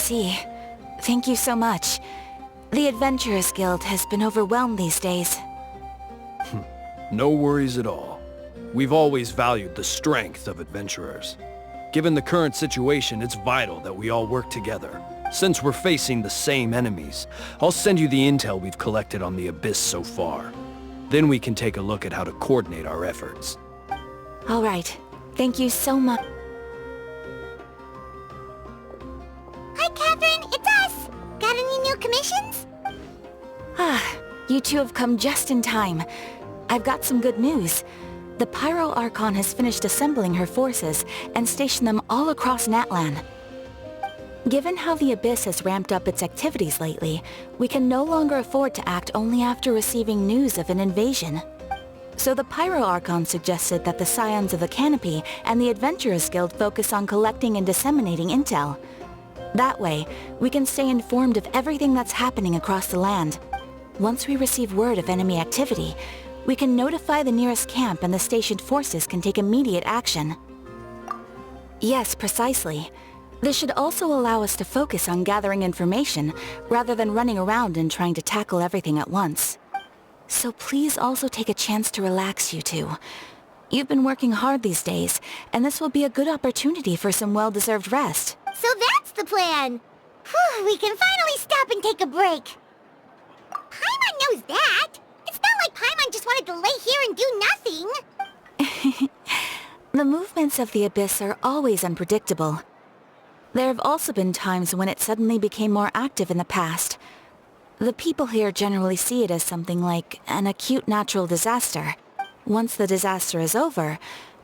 see. Thank you so much. The Adventurers Guild has been overwhelmed these days. No worries at all. We've always valued the strength of adventurers. Given the current situation, it's vital that we all work together. Since we're facing the same enemies, I'll send you the intel we've collected on the Abyss so far. Then we can take a look at how to coordinate our efforts. All right. Thank you so much. Hi, Katheryne. It's us. Got any new commissions? You two have come just in time. I've got some good news. The Pyro Archon has finished assembling her forces and stationed them all across Natlan. Given how the Abyss has ramped up its activities lately, we can no longer afford to act only after receiving news of an invasion. So the Pyro Archon suggested that the Scions of the Canopy and the Adventurers Guild focus on collecting and disseminating intel. That way, we can stay informed of everything that's happening across the land. Once we receive word of enemy activity, we can notify the nearest camp and the stationed forces can take immediate action. Yes, precisely. This should also allow us to focus on gathering information, rather than running around and trying to tackle everything at once. So please also take a chance to relax, you two. You've been working hard these days, and this will be a good opportunity for some well-deserved rest. So that's the plan. Whew, we can finally stop and take a break. Paimon knows that. It's not like Paimon just wanted to lay here and do nothing. The movements of the Abyss are always unpredictable. There have also been times when it suddenly became more active in the past. The people here generally see it as something like an acute natural disaster. Once the disaster is over,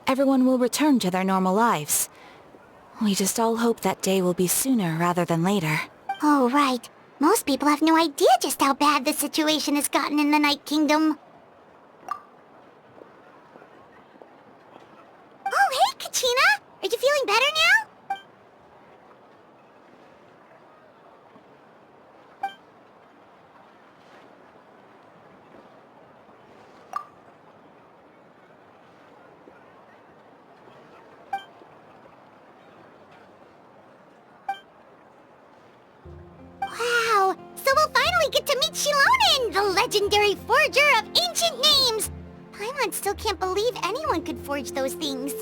everyone will return to their normal lives. We just all hope that day will be sooner rather than later. Oh, right. Most people have no idea just how bad the situation has gotten in the Night Kingdom. Oh, hey, Kachina! Are you feeling better now? Wow! So we'll finally get to meet Xilonen, the legendary forger of ancient names! Paimon still can't believe anyone could forge those things.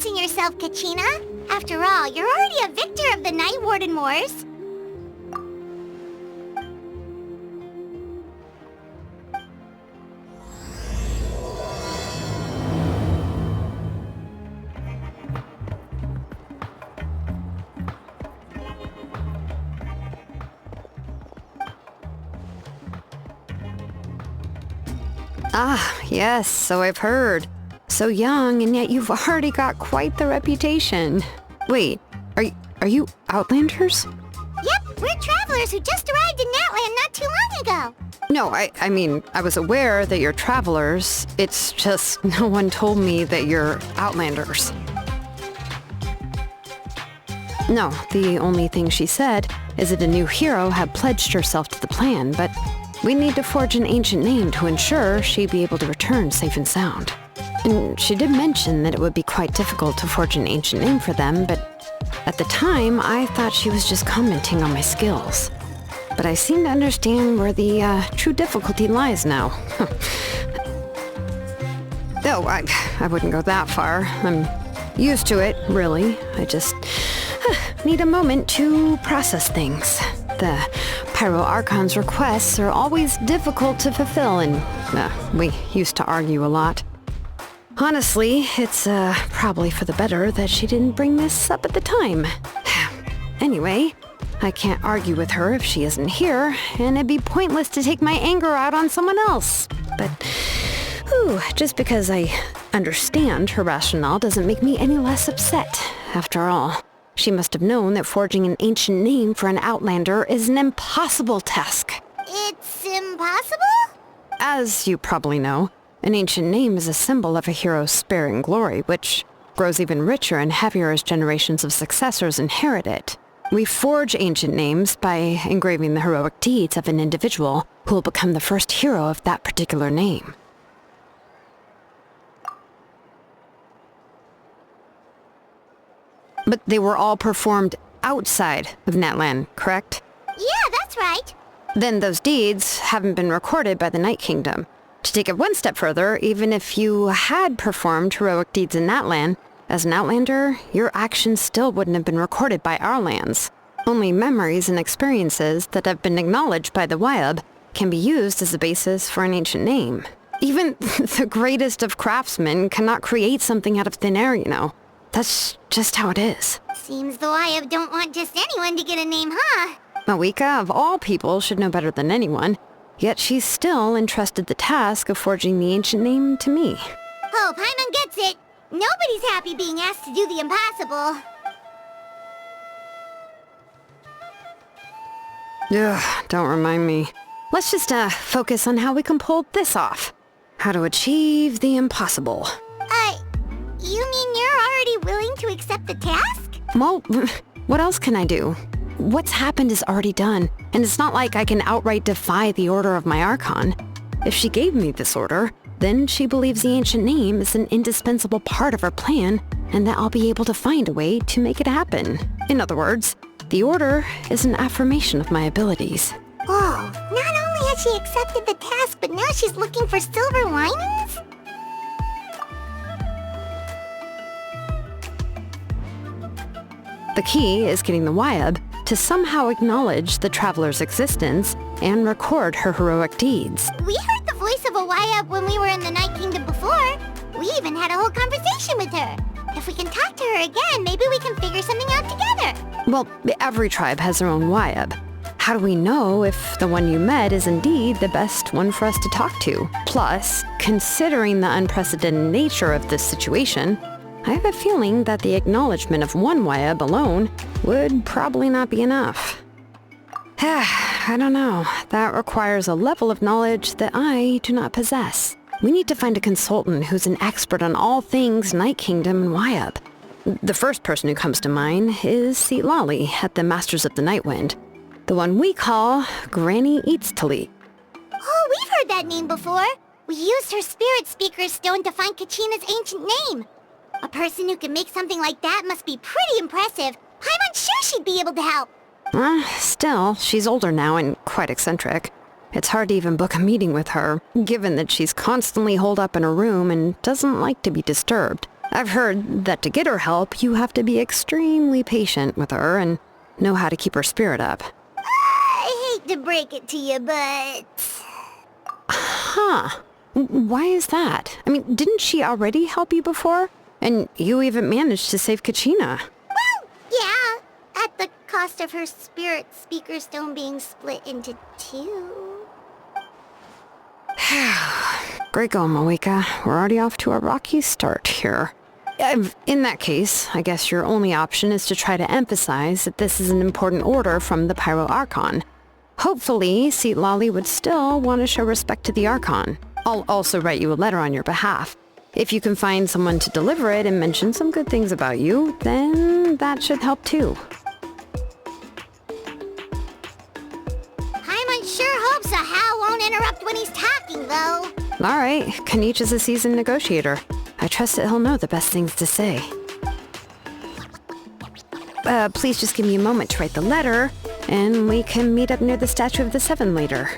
In yourself, Kachina. After all, you're already a victor of the Night Warden Wars. Ah, yes, so I've heard. So young, and yet you've already got quite the reputation. Wait, are you Outlanders? Yep, we're travelers who just arrived in Natlan not too long ago. No, I mean, I was aware that you're travelers. It's just no one told me that you're Outlanders. No, the only thing she said is that a new hero had pledged herself to the plan, but we need to forge an ancient name to ensure she'd be able to return safe and sound. And she did mention that it would be quite difficult to forge an ancient name for them, but at the time, I thought she was just commenting on my skills. But I seem to understand where the true difficulty lies now. Oh, I wouldn't go that far. I'm used to it, really. I just need a moment to process things. The Pyro Archon's requests are always difficult to fulfill, and we used to argue a lot. Honestly, it's probably for the better that she didn't bring this up at the time. Anyway, I can't argue with her if she isn't here, and it'd be pointless to take my anger out on someone else. But, just because I understand her rationale doesn't make me any less upset. After all, she must have known that forging an ancient name for an Outlander is an impossible task. It's impossible? As you probably know, An ancient name is a symbol of a hero's spirit and glory, which grows even richer and heavier as generations of successors inherit it. We forge ancient names by engraving the heroic deeds of an individual who will become the first hero of that particular name. But they were all performed outside of Natlan, correct? Yeah, that's right. Then those deeds haven't been recorded by the Night Kingdom. To take it one step further, even if you had performed heroic deeds in Natlan, as an Outlander, your actions still wouldn't have been recorded by our lands. Only memories and experiences that have been acknowledged by the Wyab can be used as a basis for an ancient name. Even the greatest of craftsmen cannot create something out of thin air, you know. That's just how it is. Seems the Wyab don't want just anyone to get a name, huh? Mawika, of all people, should know better than anyone, yet she's still entrusted the task of forging the ancient name to me. Oh, Paimon gets it. Nobody's happy being asked to do the impossible. Ugh, don't remind me. Let's just, focus on how we can pull this off. How to achieve the impossible. You mean you're already willing to accept the task? Well, what else can I do? What's happened is already done, and it's not like I can outright defy the order of my Archon. If she gave me this order, then she believes the ancient name is an indispensable part of her plan, and that I'll be able to find a way to make it happen. In other words, the order is an affirmation of my abilities. Oh, not only has she accepted the task, but now she's looking for silver linings? The key is getting the Wyab to somehow acknowledge the Traveler's existence and record her heroic deeds. We heard the voice of a Wyab when we were in the Night Kingdom before. We even had a whole conversation with her. If we can talk to her again, maybe we can figure something out together. Well, every tribe has their own Wyab. How do we know if the one you met is indeed the best one for us to talk to? Plus, considering the unprecedented nature of this situation, I have a feeling that the acknowledgement of one Wyab alone would probably not be enough. I don't know. That requires a level of knowledge that I do not possess. We need to find a consultant who's an expert on all things Night Kingdom and Wyab. The first person who comes to mind is Citlali at the Masters of the Nightwind. The one we call Granny Citlali. Oh, we've heard that name before. We used her Spirit Speaker's Stone to find Kachina's ancient name. A person who can make something like that must be pretty impressive. I'm sure she'd be able to help. Still, she's older now and quite eccentric. It's hard to even book a meeting with her, given that she's constantly holed up in her room and doesn't like to be disturbed. I've heard that to get her help, you have to be extremely patient with her and know how to keep her spirit up. I hate to break it to you, but... Huh. Why is that? I mean, didn't she already help you before? And you even managed to save Kachina. Well, yeah. At the cost of her Spirit Speaker Stone being split into two. Great going, Mawika. We're already off to a rocky start here. In that case, I guess your only option is to try to emphasize that this is an important order from the Pyro Archon. Hopefully, Citlali would still want to show respect to the Archon. I'll also write you a letter on your behalf. If you can find someone to deliver it and mention some good things about you, then that should help too. Paimon sure hopes a Hal won't interrupt when he's talking, though. Alright, Kanich is a seasoned negotiator. I trust that he'll know the best things to say. Please just give me a moment to write the letter, and we can meet up near the Statue of the Seven later.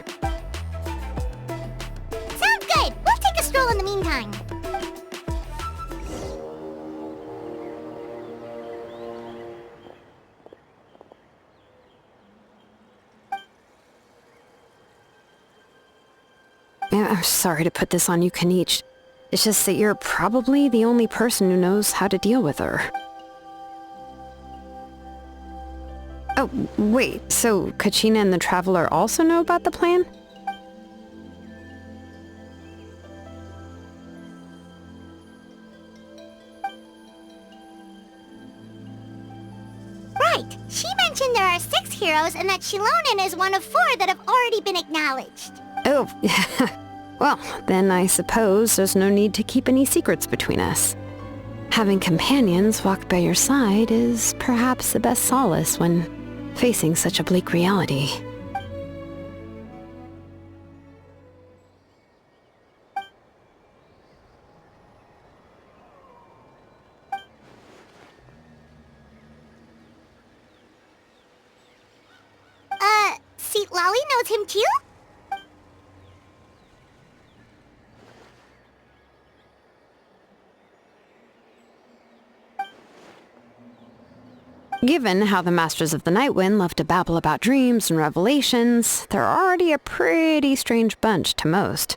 Sounds good. We'll take a stroll in the meantime. I'm sorry to put this on you, Kanich. It's just that you're probably the only person who knows how to deal with her. Oh, wait, so Kachina and the Traveler also know about the plan? Right. She mentioned there are 6 heroes and that Xilonen is one of 4 that have already been acknowledged. Oh, Well, then I suppose there's no need to keep any secrets between us. Having companions walk by your side is perhaps the best solace when facing such a bleak reality. Citlali knows him too? Given how the Masters of the Nightwind love to babble about dreams and revelations, they're already a pretty strange bunch to most.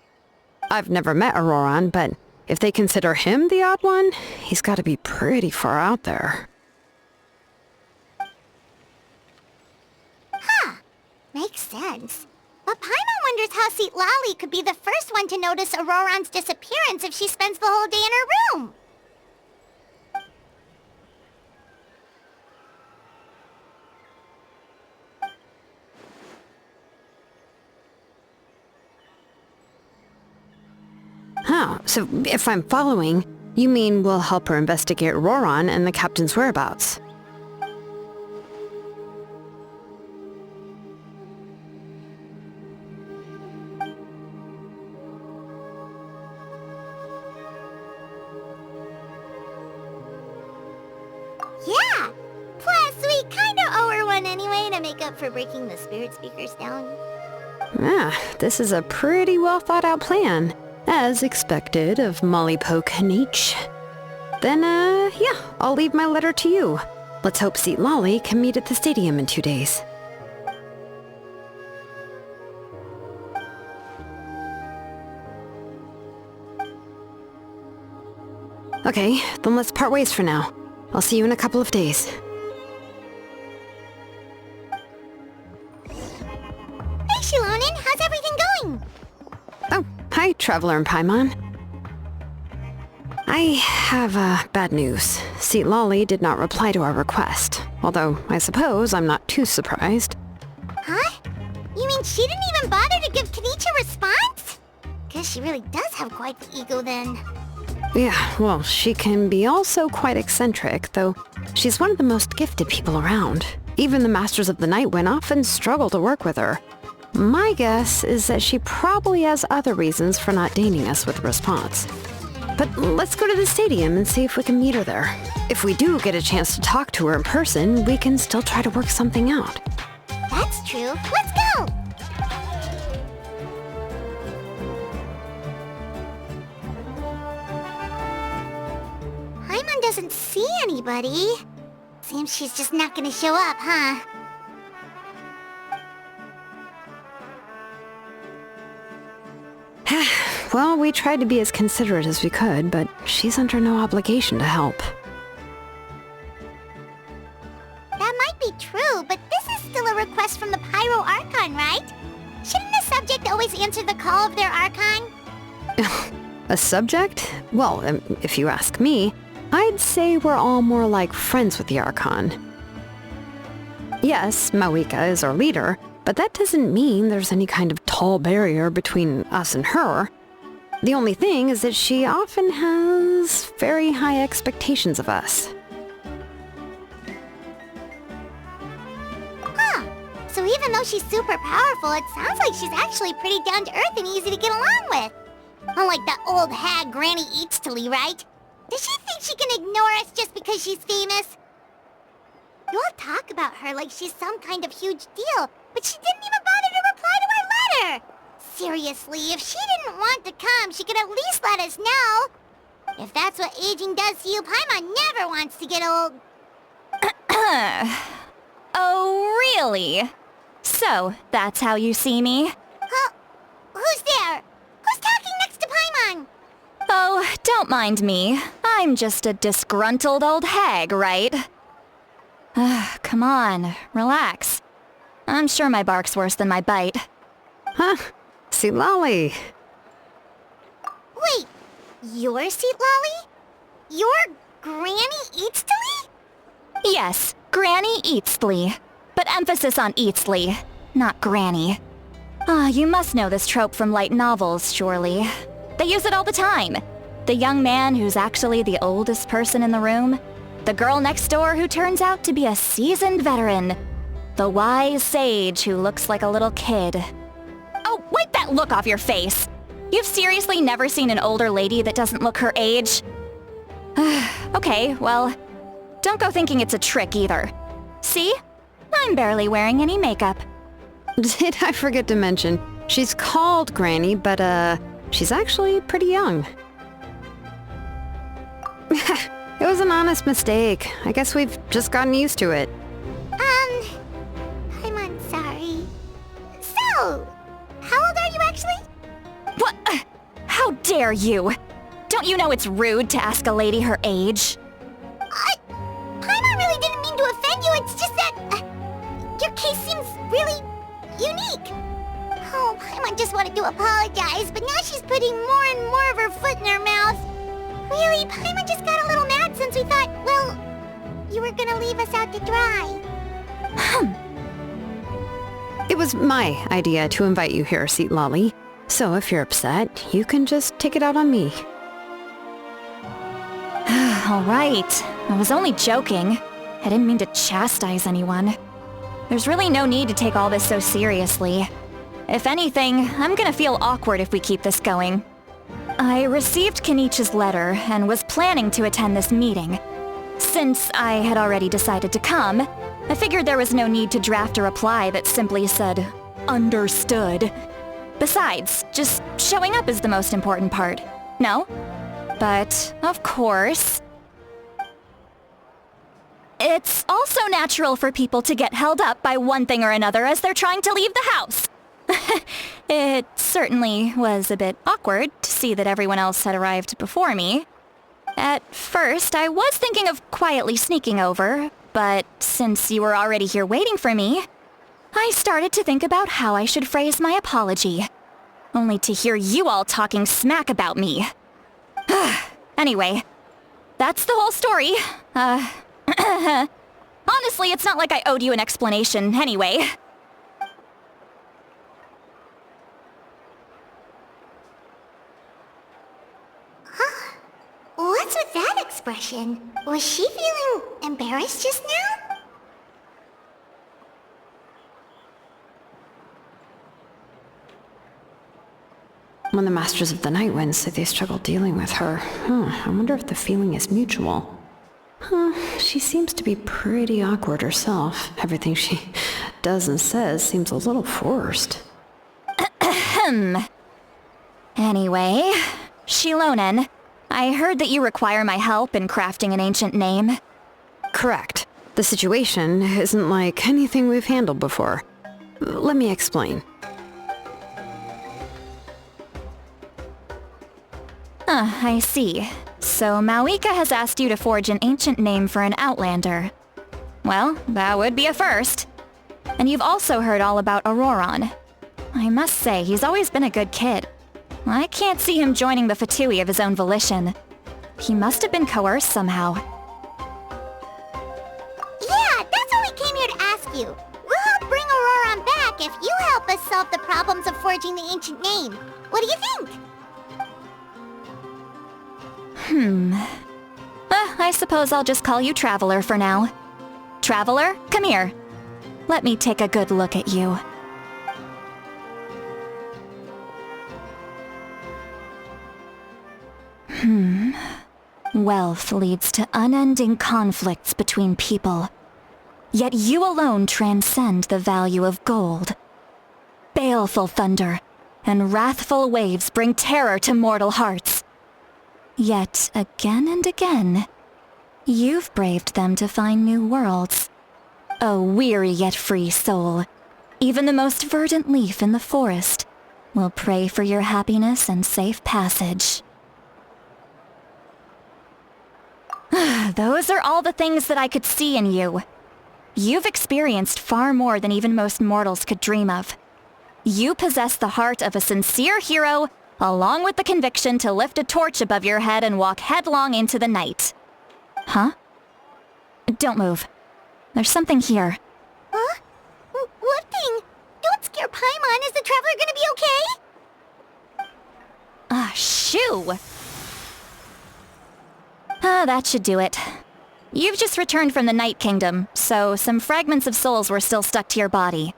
I've never met Auroran, but if they consider him the odd one, he's got to be pretty far out there. Makes sense. But Paimon wonders how Citlali could be the first one to notice Auroran's disappearance if she spends the whole day in her room. Oh, so if I'm following, you mean we'll help her investigate Ororon and the captain's whereabouts? Yeah! Plus, we kinda owe her one anyway to make up for breaking the spirit speakers down. This is a pretty well thought out plan. As expected of Molly Poke Nietzsche. Then, yeah, I'll leave my letter to you. Let's hope Citlali can meet at the stadium in 2 days. Okay, then let's part ways for now. I'll see you in a couple of days. Hey, Xilonen, how's everything going? Oh, hi, Traveler and Paimon. I have, bad news. Citlali did not reply to our request. Although, I suppose I'm not too surprised. Huh? You mean she didn't even bother to give Kachina a response? Guess she really does have quite the ego then. Yeah, well, she can be also quite eccentric, though she's one of the most gifted people around. Even the Masters of the Nightwind often struggle to work with her. My guess is that she probably has other reasons for not deigning us with a response. But let's go to the stadium and see if we can meet her there. If we do get a chance to talk to her in person, we can still try to work something out. That's true. Let's go! Paimon doesn't see anybody. Seems she's just not gonna show up, huh? Well, we tried to be as considerate as we could, but she's under no obligation to help. That might be true, but this is still a request from the Pyro Archon, right? Shouldn't the subject always answer the call of their Archon? A subject? Well, if you ask me, I'd say we're all more like friends with the Archon. Yes, Mawika is our leader, but that doesn't mean there's any kind of tall barrier between us and her. The only thing is that she often has very high expectations of us. Huh. So even though she's super powerful, it sounds like she's actually pretty down to earth and easy to get along with. Unlike that old hag Granny Citlali, right? Does she think she can ignore us just because she's famous? You all talk about her like she's some kind of huge deal, but she didn't even bother to reply to our letter! Seriously, if she didn't want to come, she could at least let us know. If that's what aging does to you, Paimon never wants to get old. Oh, really? So, that's how you see me? Huh? Who's there? Who's talking next to Paimon? Oh, don't mind me. I'm just a disgruntled old hag, right? Come on, relax. I'm sure my bark's worse than my bite. Huh? Citlali. Wait, you're Citlali? You're Granny Citlali? Yes, Granny Citlali. But emphasis on Citlali, not Granny. Ah, you must know this trope from light novels, surely. They use it all the time. The young man who's actually the oldest person in the room. The girl next door who turns out to be a seasoned veteran. The wise sage who looks like a little kid. Oh, wipe that look off your face! You've seriously never seen an older lady that doesn't look her age? Okay, well, don't go thinking it's a trick either. See? I'm barely wearing any makeup. Did I forget to mention, she's called Granny, but she's actually pretty young. It was an honest mistake. I guess we've just gotten used to it. I'm sorry. So, how old are you actually? What? How dare you? Don't you know it's rude to ask a lady her age? Paimon really didn't mean to offend you, it's just that... your case seems really unique. Oh, Paimon just wanted to apologize, but now she's putting more and more of her foot in her mouth. Really, Paimon just got a little mad since we thought, well, you were gonna leave us out to dry. It was my idea to invite you here, Citlali. So if you're upset, you can just take it out on me. Alright, I was only joking. I didn't mean to chastise anyone. There's really no need to take all this so seriously. If anything, I'm gonna feel awkward if we keep this going. I received Kenich's letter and was planning to attend this meeting. Since I had already decided to come, I figured there was no need to draft a reply that simply said, "Understood." Besides, just showing up is the most important part. No? But, of course... It's also natural for people to get held up by one thing or another as they're trying to leave the house. It certainly was a bit awkward to see that everyone else had arrived before me. At first, I was thinking of quietly sneaking over, but since you were already here waiting for me, I started to think about how I should phrase my apology. Only to hear you all talking smack about me. Anyway, that's the whole story. Honestly, it's not like I owed you an explanation anyway. What's with that expression? Was she feeling embarrassed just now? When the Masters of the Night Wind say they struggle dealing with her, I wonder if the feeling is mutual. She seems to be pretty awkward herself. Everything she does and says seems a little forced. Anyway, Xilonen, I heard that you require my help in crafting an ancient name. Correct. The situation isn't like anything we've handled before. Let me explain. I see. So Mawika has asked you to forge an ancient name for an Outlander. Well, that would be a first. And you've also heard all about Auroran. I must say, he's always been a good kid. I can't see him joining the Fatui of his own volition. He must have been coerced somehow. Yeah, that's what we came here to ask you. We'll help bring Auroran back if you help us solve the problems of forging the ancient name. What do you think? I suppose I'll just call you Traveler for now. Traveler, come here. Let me take a good look at you. Wealth leads to unending conflicts between people. Yet you alone transcend the value of gold. Baleful thunder and wrathful waves bring terror to mortal hearts. Yet again and again, you've braved them to find new worlds. O weary yet free soul, even the most verdant leaf in the forest will pray for your happiness and safe passage. Those are all the things that I could see in you. You've experienced far more than even most mortals could dream of. You possess the heart of a sincere hero, along with the conviction to lift a torch above your head and walk headlong into the night. Huh? Don't move. There's something here. Huh? What thing? Don't scare your Paimon. Is the Traveler gonna be okay? Shoo! That should do it. You've just returned from the Night Kingdom, so some fragments of souls were still stuck to your body.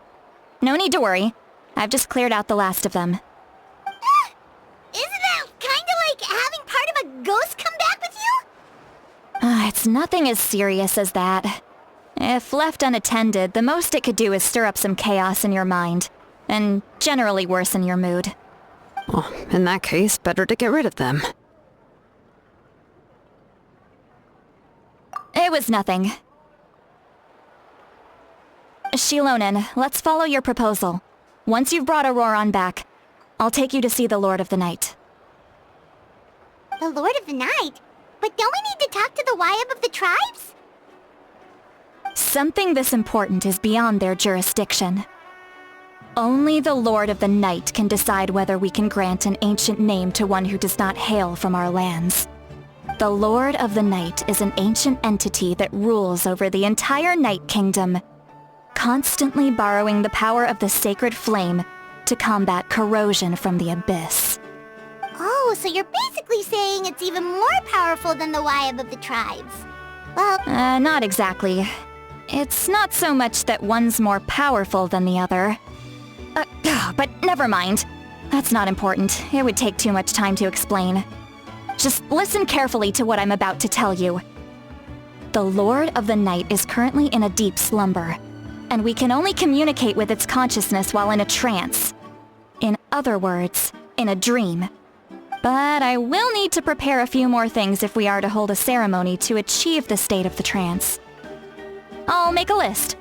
No need to worry. I've just cleared out the last of them. Isn't that kinda like having part of a ghost come back with you? It's nothing as serious as that. If left unattended, the most it could do is stir up some chaos in your mind, and generally worsen your mood. Well, in that case, better to get rid of them. It was nothing. Xilonen, let's follow your proposal. Once you've brought Ororon back, I'll take you to see the Lord of the Night. The Lord of the Night? But don't we need to talk to the Wyab of the tribes? Something this important is beyond their jurisdiction. Only the Lord of the Night can decide whether we can grant an ancient name to one who does not hail from our lands. The Lord of the Night is an ancient entity that rules over the entire Night Kingdom, constantly borrowing the power of the sacred flame to combat corrosion from the abyss. Oh, so you're basically saying it's even more powerful than the Wyab of the tribes. Well, Not exactly. It's not so much that one's more powerful than the other. But never mind. That's not important. It would take too much time to explain. Just listen carefully to what I'm about to tell you. The Lord of the Night is currently in a deep slumber, and we can only communicate with its consciousness while in a trance. In other words, in a dream. But I will need to prepare a few more things if we are to hold a ceremony to achieve the state of the trance. I'll make a list.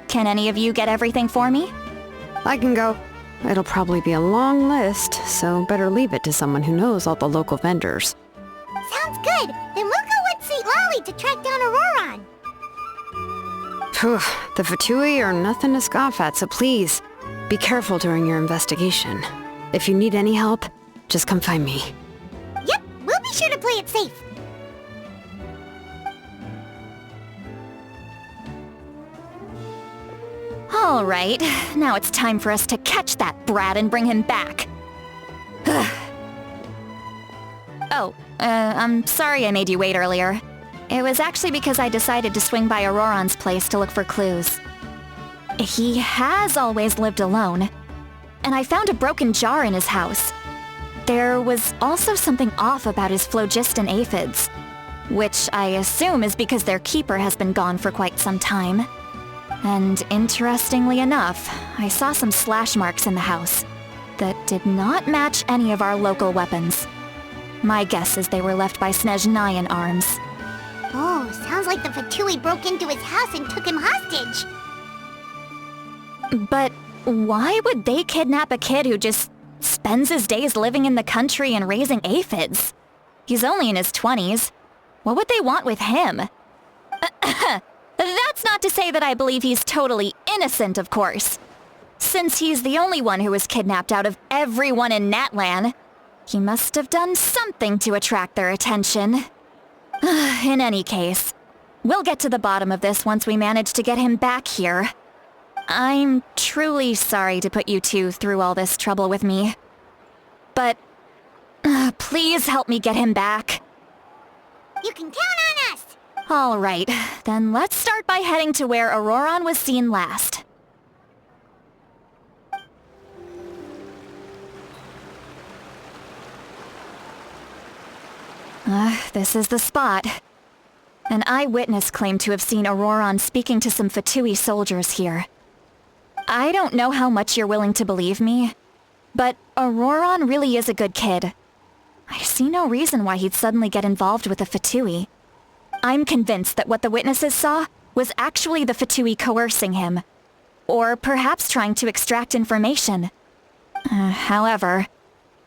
Can any of you get everything for me? I can go. It'll probably be a long list, so better leave it to someone who knows all the local vendors. sounds good. Then we'll go with Citlali to track down Auroran. Phew, the Fatui are nothing to scoff at, so please, be careful during your investigation. If you need any help, just come find me. Yep, we'll be sure to play it safe. All right, now it's time for us to catch that brat and bring him back. I'm sorry I made you wait earlier. It was actually because I decided to swing by Auroran's place to look for clues. He has always lived alone, and I found a broken jar in his house. There was also something off about his phlogiston aphids, which I assume is because their keeper has been gone for quite some time. And interestingly enough, I saw some slash marks in the house that did not match any of our local weapons. My guess is they were left by Snezhnayan arms. Oh, sounds like the Fatui broke into his house and took him hostage. But why would they kidnap a kid who just spends his days living in the country and raising aphids? He's only in his 20s. What would they want with him? That's not to say that I believe he's totally innocent, of course. Since he's the only one who was kidnapped out of everyone in Natlan, he must have done something to attract their attention. In any case, we'll get to the bottom of this once we manage to get him back here. I'm truly sorry to put you two through all this trouble with me. But please help me get him back. You can count on us! All right, then let's start by heading to where Auroran was seen last. This is the spot. An eyewitness claimed to have seen Auroran speaking to some Fatui soldiers here. I don't know how much you're willing to believe me, but Auroran really is a good kid. I see no reason why he'd suddenly get involved with the Fatui. I'm convinced that what the witnesses saw was actually the Fatui coercing him, or perhaps trying to extract information. However,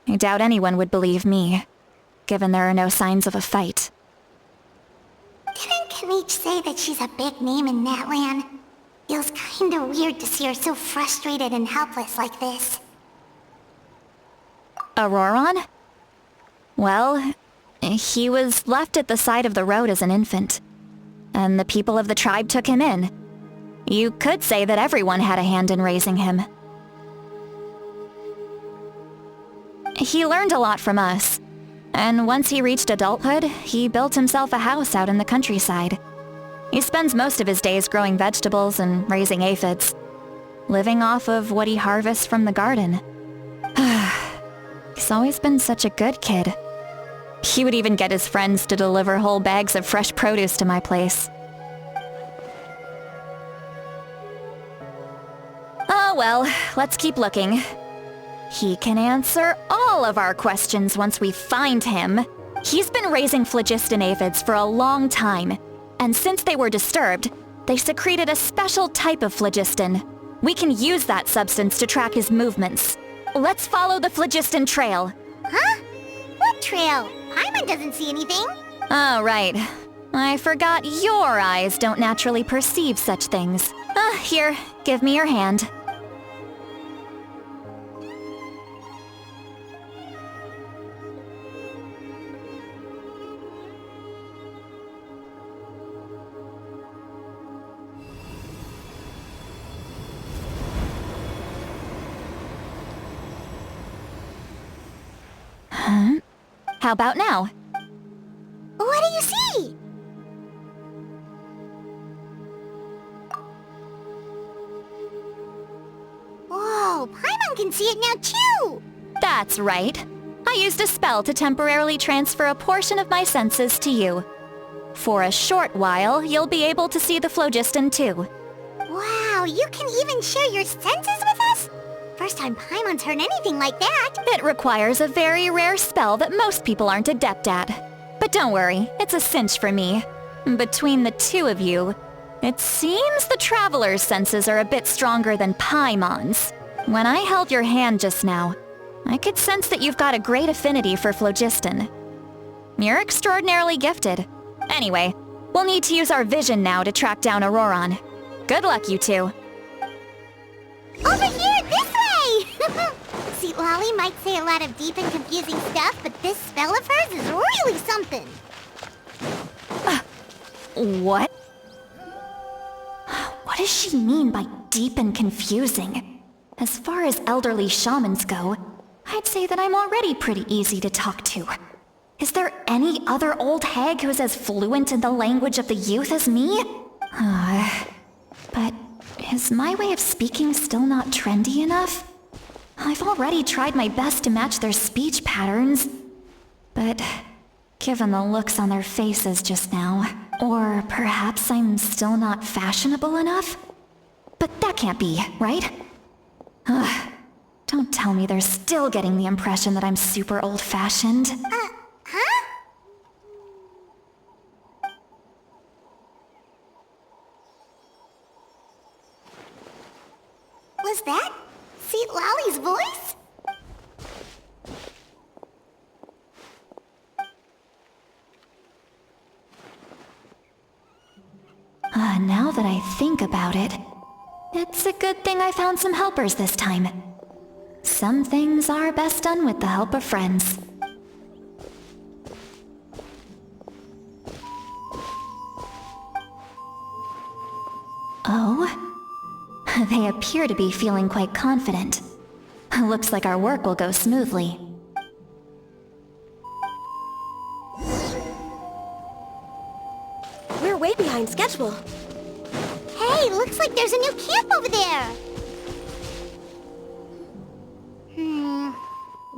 I doubt anyone would believe me, given there are no signs of a fight. Didn't Kanich say that she's a big name in Natlan? Feels kinda weird to see her so frustrated and helpless like this. Auroran? Well, he was left at the side of the road as an infant, and the people of the tribe took him in. You could say that everyone had a hand in raising him. He learned a lot from us. And once he reached adulthood, he built himself a house out in the countryside. He spends most of his days growing vegetables and raising aphids, living off of what he harvests from the garden. He's always been such a good kid. He would even get his friends to deliver whole bags of fresh produce to my place. Oh well, let's keep looking. He can answer all of our questions once we find him. He's been raising phlogiston aphids for a long time, and since they were disturbed, they secreted a special type of phlogiston. We can use that substance to track his movements. Let's follow the phlogiston trail. Huh? What trail? Paimon doesn't see anything. Oh, right. I forgot your eyes don't naturally perceive such things. Here, give me your hand. Huh? How about now? What do you see? Whoa, Paimon can see it now too! That's right. I used a spell to temporarily transfer a portion of my senses to you. For a short while, you'll be able to see the phlogiston too. Wow, you can even share your senses with us? First time Paimon's heard anything like that. It requires a very rare spell that most people aren't adept at. But don't worry, it's a cinch for me. Between the two of you, it seems the Traveler's senses are a bit stronger than Paimon's. When I held your hand just now, I could sense that you've got a great affinity for phlogiston. You're extraordinarily gifted. Anyway, we'll need to use our vision now to track down Auroran. Good luck, you two. Over here, this way! Citlali might say a lot of deep and confusing stuff, but this spell of hers is really something. What? What does she mean by deep and confusing? As far as elderly shamans go, I'd say that I'm already pretty easy to talk to. Is there any other old hag who's as fluent in the language of the youth as me? But is my way of speaking still not trendy enough? I've already tried my best to match their speech patterns. But given the looks on their faces just now, or perhaps I'm still not fashionable enough? But that can't be, right? Don't tell me they're still getting the impression that I'm super old-fashioned. Huh? Was that Citlali's voice? Now that I think about it, it's a good thing I found some helpers this time. Some things are best done with the help of friends. Oh? They appear to be feeling quite confident. Looks like our work will go smoothly. We're way behind schedule. Hey, looks like there's a new camp over there.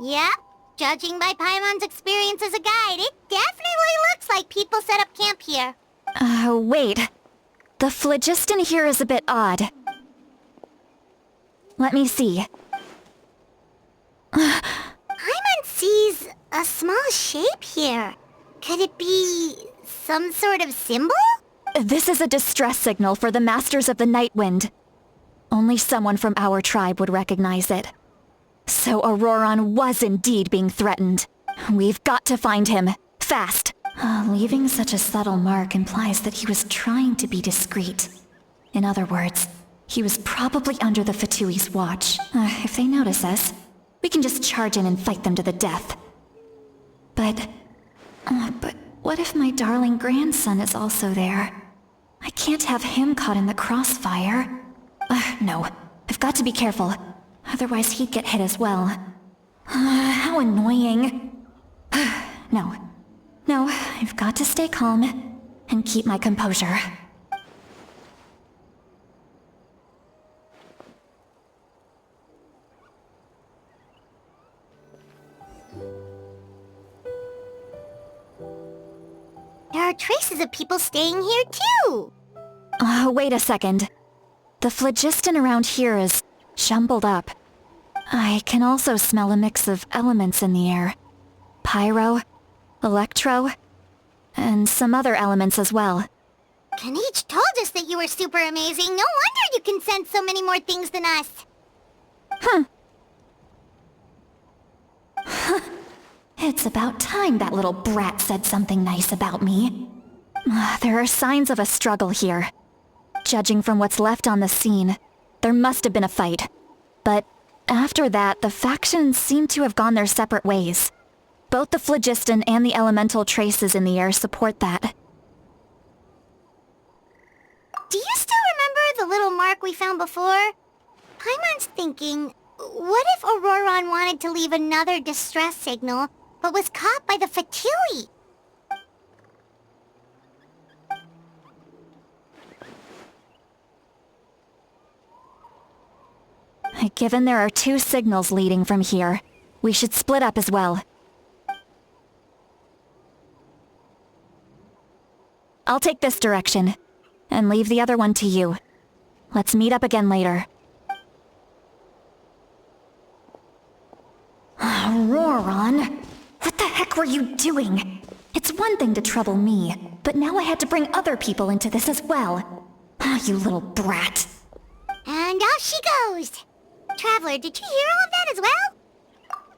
Yep. Judging by Paimon's experience as a guide, it definitely looks like people set up camp here. Wait. The phlogiston here is a bit odd. Let me see. Paimon sees a small shape here. Could it be some sort of symbol? This is a distress signal for the Masters of the Night Wind. Only someone from our tribe would recognize it. So Auroran was indeed being threatened. We've got to find him. Fast. Leaving such a subtle mark implies that he was trying to be discreet. In other words, he was probably under the Fatui's watch. If they notice us, we can just charge in and fight them to the death. But what if my darling grandson is also there? I can't have him caught in the crossfire. No, I've got to be careful. Otherwise he'd get hit as well. How annoying. No. No, I've got to stay calm and keep my composure. There are traces of people staying here too! Wait a second. The phlogiston around here is jumbled up. I can also smell a mix of elements in the air. Pyro, electro, and some other elements as well. Kanich told us that you were super amazing. No wonder you can sense so many more things than us. It's about time that little brat said something nice about me. There are signs of a struggle here. Judging from what's left on the scene, there must have been a fight. But after that, the factions seem to have gone their separate ways. Both the phlogiston and the elemental traces in the air support that. Do you still remember the little mark we found before? Paimon's thinking, what if Ororon wanted to leave another distress signal, but was caught by the Fatui? Given there are 2 signals leading from here, we should split up as well. I'll take this direction, and leave the other one to you. Let's meet up again later. Auroran! What the heck were you doing? It's one thing to trouble me, but now I had to bring other people into this as well. You little brat. And off she goes! Traveler, did you hear all of that as well?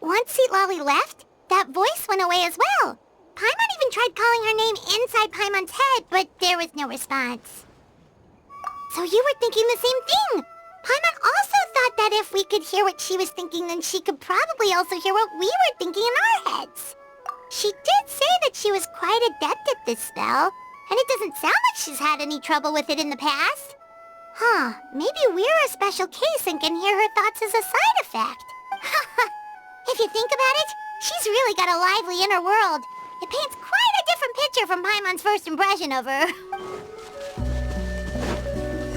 Once Citlali left, that voice went away as well. Paimon even tried calling her name inside Paimon's head, but there was no response. So you were thinking the same thing! Paimon also thought that if we could hear what she was thinking, then she could probably also hear what we were thinking in our heads. She did say that she was quite adept at this spell, and it doesn't sound like she's had any trouble with it in the past. Huh, maybe we're a special case and can hear her thoughts as a side effect. If you think about it, she's really got a lively inner world. It paints quite a different picture from Paimon's first impression of her.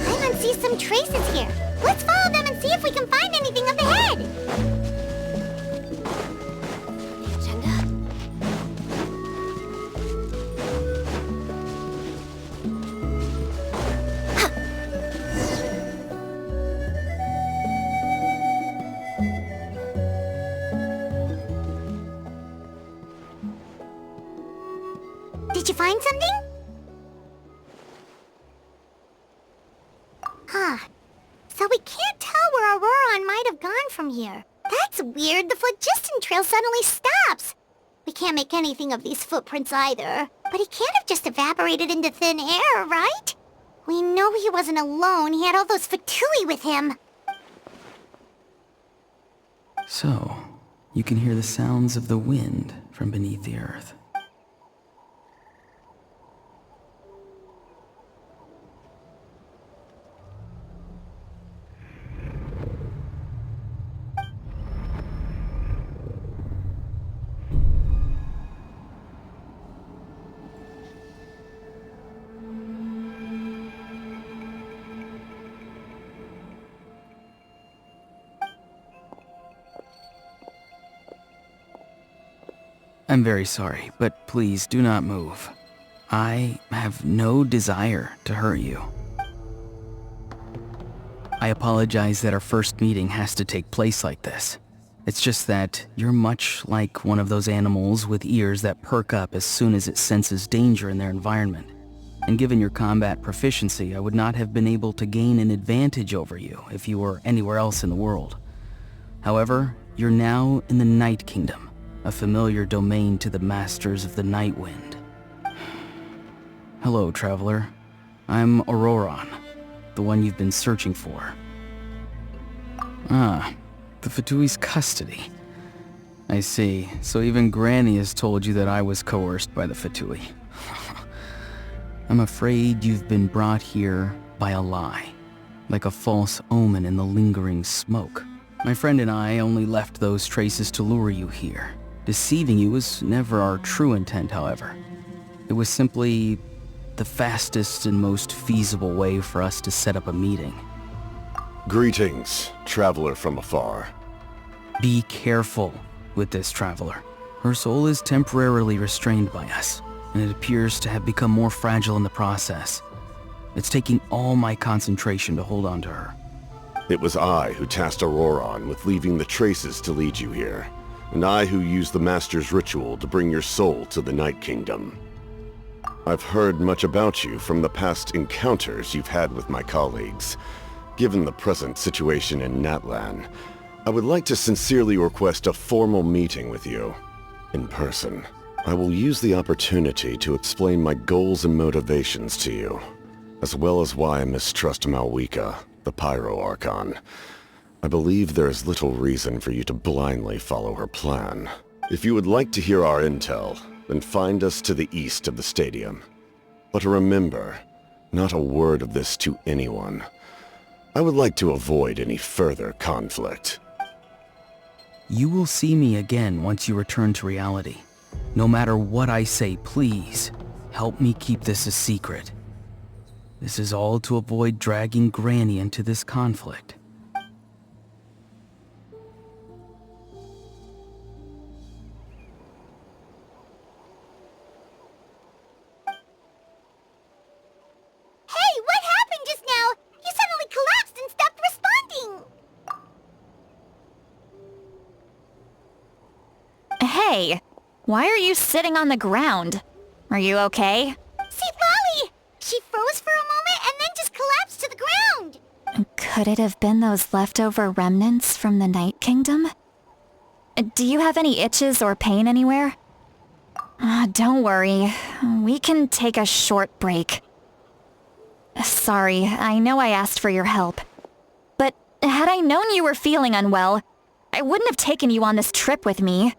Paimon sees some traces here. Let's follow them and see if we can find anything up ahead. Agenda? Did you find something? Huh. So we can't tell where Auroran might have gone from here. That's weird. The phlogiston trail suddenly stops. We can't make anything of these footprints either. But he can't have just evaporated into thin air, right? We know he wasn't alone. He had all those Fatui with him. So, you can hear the sounds of the wind from beneath the earth. I'm very sorry, but please do not move. I have no desire to hurt you. I apologize that our first meeting has to take place like this. It's just that you're much like one of those animals with ears that perk up as soon as it senses danger in their environment. And given your combat proficiency, I would not have been able to gain an advantage over you if you were anywhere else in the world. However, you're now in the Night Kingdom, a familiar domain to the masters of the Night Wind. Hello, Traveler. I'm Auroran, the one you've been searching for. Ah, the Fatui's custody. I see. So even Granny has told you that I was coerced by the Fatui. I'm afraid you've been brought here by a lie, like a false omen in the lingering smoke. My friend and I only left those traces to lure you here. Deceiving you was never our true intent, however. It was simply the fastest and most feasible way for us to set up a meeting. Greetings, traveler from afar. Be careful with this traveler. Her soul is temporarily restrained by us, and it appears to have become more fragile in the process. It's taking all my concentration to hold on to her. It was I who tasked Auroran with leaving the traces to lead you here, and I who used the Master's ritual to bring your soul to the Night Kingdom. I've heard much about you from the past encounters you've had with my colleagues. Given the present situation in Natlan, I would like to sincerely request a formal meeting with you, in person. I will use the opportunity to explain my goals and motivations to you, as well as why I mistrust Malwika, the Pyro Archon. I believe there is little reason for you to blindly follow her plan. If you would like to hear our intel, then find us to the east of the stadium. But remember, not a word of this to anyone. I would like to avoid any further conflict. You will see me again once you return to reality. No matter what I say, please, help me keep this a secret. This is all to avoid dragging Granny into this conflict. Hey, what happened just now? You suddenly collapsed and stopped responding. Hey, why are you sitting on the ground? Are you okay? Citlali! She froze for a moment and then just collapsed to the ground! Could it have been those leftover remnants from the Night Kingdom? Do you have any itches or pain anywhere? Don't worry. We can take a short break. Sorry, I know I asked for your help. But had I known you were feeling unwell, I wouldn't have taken you on this trip with me.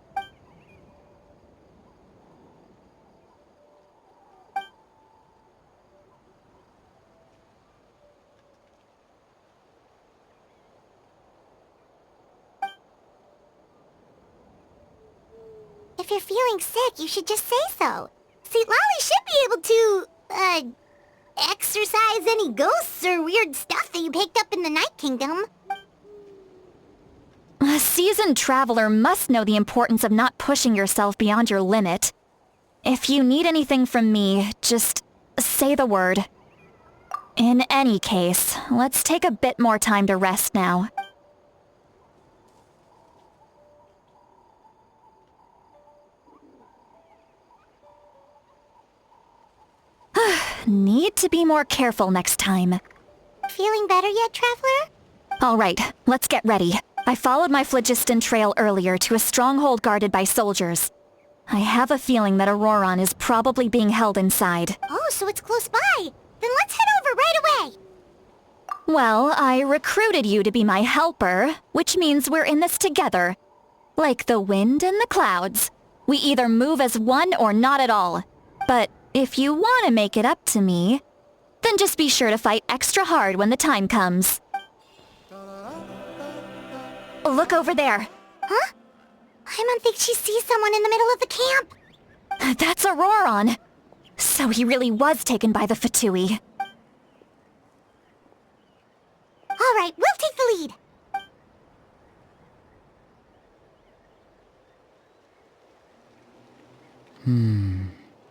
If you're feeling sick, you should just say so. Citlali should be able to, exorcise any ghosts or weird stuff that you picked up in the Night Kingdom. A seasoned traveler must know the importance of not pushing yourself beyond your limit. If you need anything from me, just say the word. In any case, let's take a bit more time to rest now. Need to be more careful next time. Feeling better yet, Traveler? Alright, let's get ready. I followed my phlogiston trail earlier to a stronghold guarded by soldiers. I have a feeling that Auroran is probably being held inside. Oh, so it's close by. Then let's head over right away. Well, I recruited you to be my helper, which means we're in this together. Like the wind and the clouds. We either move as one or not at all. But if you want to make it up to me, then just be sure to fight extra hard when the time comes. Look over there. Huh? Paimon thinks she sees someone in the middle of the camp. That's Ororon. So he really was taken by the Fatui. All right, we'll take the lead.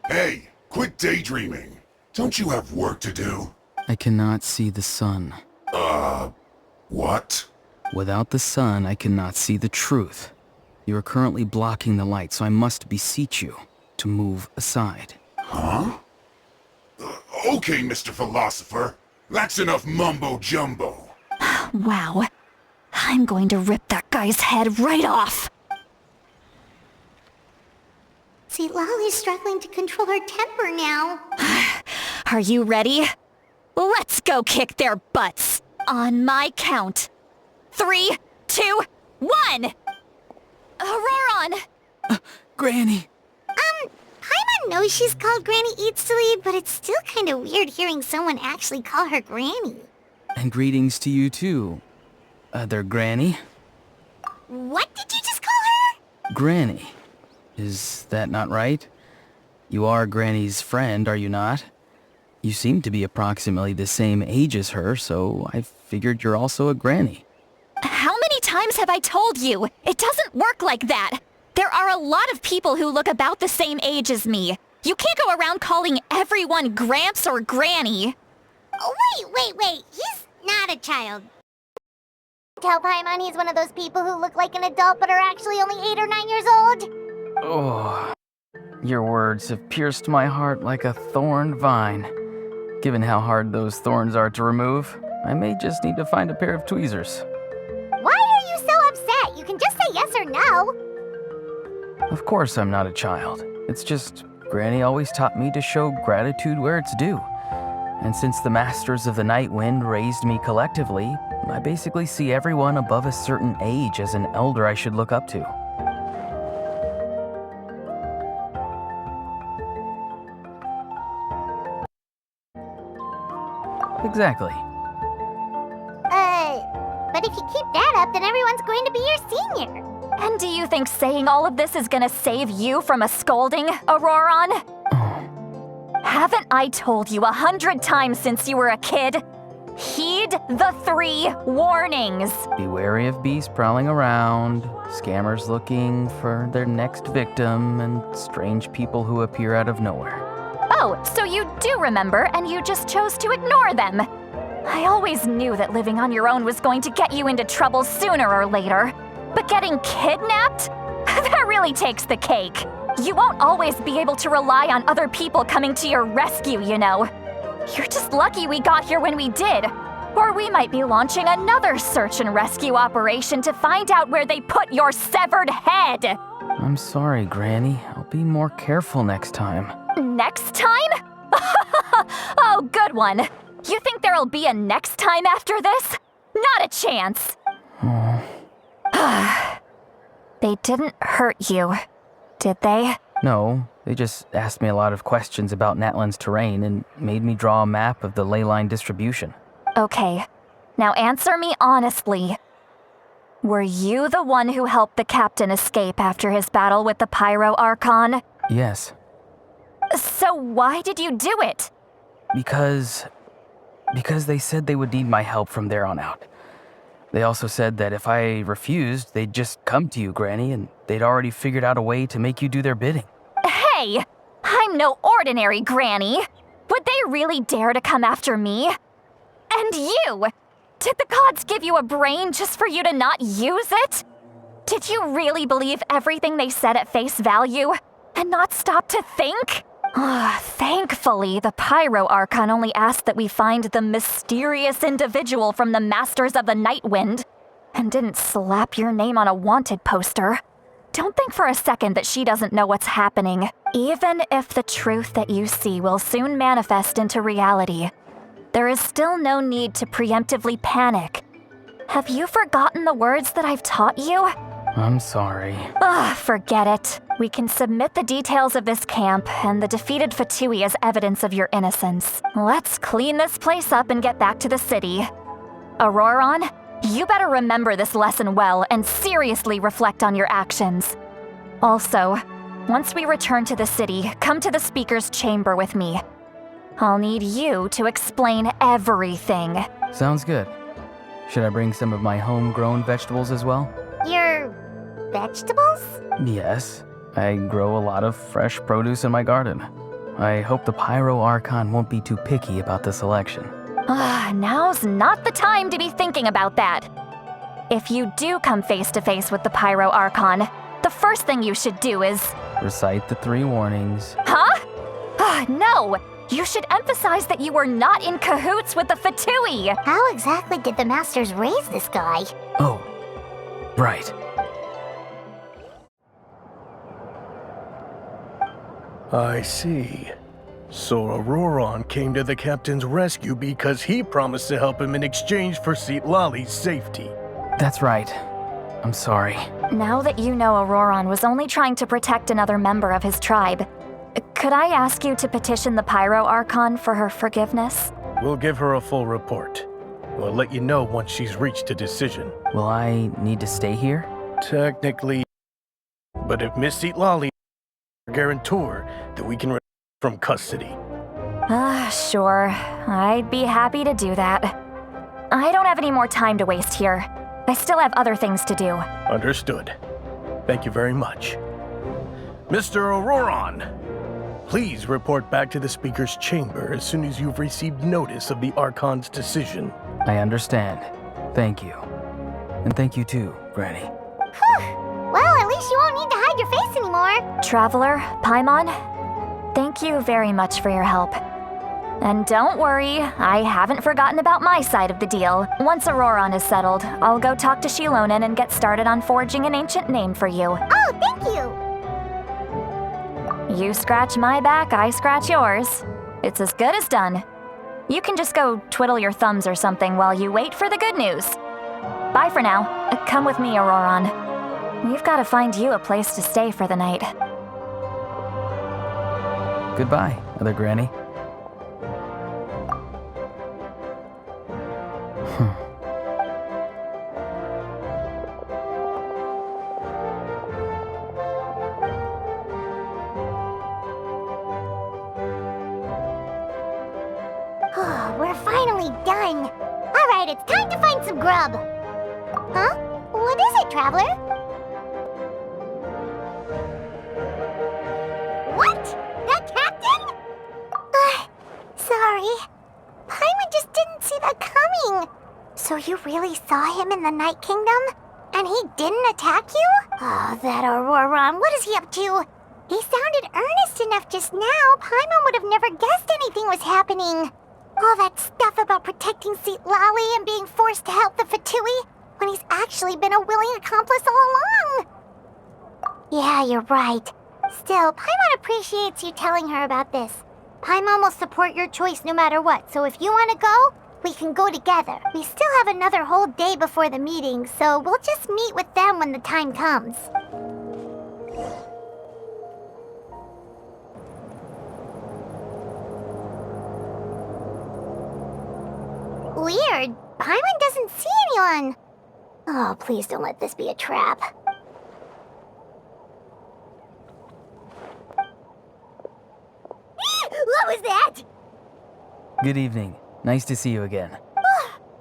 Hey, quit daydreaming. Don't you have work to do? I cannot see the sun. What? Without the sun, I cannot see the truth. You are currently blocking the light, so I must beseech you to move aside. Huh? Okay, Mr. Philosopher. That's enough mumbo-jumbo. Wow. I'm going to rip that guy's head right off. Citlali's struggling to control her temper now. Are you ready? Let's go kick their butts. On my count. 3, 2, 1! Auroran! Granny! Paimon knows she's called Granny Eats to Lead, but it's still kind of weird hearing someone actually call her Granny. And greetings to you too, other Granny. What did you just call her? Granny. Is that not right? You are Granny's friend, are you not? You seem to be approximately the same age as her, so I figured you're also a granny. How many times have I told you? It doesn't work like that. There are a lot of people who look about the same age as me. You can't go around calling everyone Gramps or Granny. Oh, wait. He's not a child. Tell Paimon he's one of those people who look like an adult but are actually only 8 or 9 years old? Oh, your words have pierced my heart like a thorned vine. Given how hard those thorns are to remove, I may just need to find a pair of tweezers. Why are you so upset? You can just say yes or no. Of course I'm not a child. It's just, Granny always taught me to show gratitude where it's due. And since the Masters of the Night Wind raised me collectively, I basically see everyone above a certain age as an elder I should look up to. Exactly. But if you keep that up, then everyone's going to be your senior. And do you think saying all of this is gonna save you from a scolding, Auroran? Haven't I told you 100 times since you were a kid? Heed the 3 warnings. Be wary of beasts prowling around, scammers looking for their next victim, and strange people who appear out of nowhere. Oh, so you do remember, and you just chose to ignore them. I always knew that living on your own was going to get you into trouble sooner or later. But getting kidnapped? That really takes the cake. You won't always be able to rely on other people coming to your rescue, you know. You're just lucky we got here when we did. Or we might be launching another search and rescue operation to find out where they put your severed head. I'm sorry, Granny. I'll be more careful next time. Next time? Oh, good one. You think there'll be a next time after this? Not a chance. They didn't hurt you, did they? No, they just asked me a lot of questions about Natlan's terrain and made me draw a map of the ley line distribution. Okay, now answer me honestly. Were you the one who helped the captain escape after his battle with the Pyro Archon? Yes. So why did you do it? Because they said they would need my help from there on out. They also said that if I refused, they'd just come to you, Granny, and they'd already figured out a way to make you do their bidding. Hey, I'm no ordinary Granny. Would they really dare to come after me? And you! Did the gods give you a brain just for you to not use it? Did you really believe everything they said at face value and not stop to think? Thankfully, the Pyro Archon only asked that we find the mysterious individual from the Masters of the Night Wind and didn't slap your name on a wanted poster. Don't think for a second that she doesn't know what's happening. Even if the truth that you see will soon manifest into reality, there is still no need to preemptively panic. Have you forgotten the words that I've taught you? I'm sorry. Forget it. We can submit the details of this camp and the defeated Fatui as evidence of your innocence. Let's clean this place up and get back to the city. Auroran, you better remember this lesson well and seriously reflect on your actions. Also, once we return to the city, come to the speaker's chamber with me. I'll need you to explain everything. Sounds good. Should I bring some of my homegrown vegetables as well? Your vegetables? Yes. I grow a lot of fresh produce in my garden. I hope the Pyro Archon won't be too picky about the selection. Now's not the time to be thinking about that. If you do come face to face with the Pyro Archon, the first thing you should do is... recite the 3 warnings. Huh? No! You should emphasize that you were not in cahoots with the Fatui! How exactly did the Masters raise this guy? Oh, right. I see. So Ororon came to the captain's rescue because he promised to help him in exchange for Citlali's safety. That's right. I'm sorry. Now that you know Auroran was only trying to protect another member of his tribe, could I ask you to petition the Pyro Archon for her forgiveness? We'll give her a full report. We'll let you know once she's reached a decision. Will I need to stay here? Technically, but if Miss Citlali is our guarantor, then we can release her from custody. Sure. I'd be happy to do that. I don't have any more time to waste here. I still have other things to do. Understood. Thank you very much. Mr. Ororon, please report back to the Speaker's chamber as soon as you've received notice of the Archon's decision. I understand. Thank you. And thank you too, Granny. Well, at least you won't need to hide your face anymore. Traveler, Paimon, thank you very much for your help. And don't worry, I haven't forgotten about my side of the deal. Once Auroran is settled, I'll go talk to Xilonen and get started on forging an ancient name for you. Oh, thank you. You scratch my back, I scratch yours. It's as good as done. You can just go twiddle your thumbs or something while you wait for the good news. Bye for now. Come with me, Auroran. We've got to find you a place to stay for the night. Goodbye, Other Granny. We're finally done. Alright, it's time to find some grub. Huh? What is it, Traveler? What? The captain? Sorry. Paimon just didn't see that coming. So you really saw him in the Night Kingdom? And he didn't attack you? Oh, that Auroran, what is he up to? He sounded earnest enough just now. Paimon would have never guessed anything was happening. All that stuff about protecting Citlali and being forced to help the Fatui when he's actually been a willing accomplice all along. Yeah, you're right. Still, Paimon appreciates you telling her about this. Paimon will support your choice no matter what, so if you want to go, we can go together. We still have another whole day before the meeting, so we'll just meet with them when the time comes. Weird. Paimon doesn't see anyone. Oh, please don't let this be a trap. What was that? Good evening. Nice to see you again.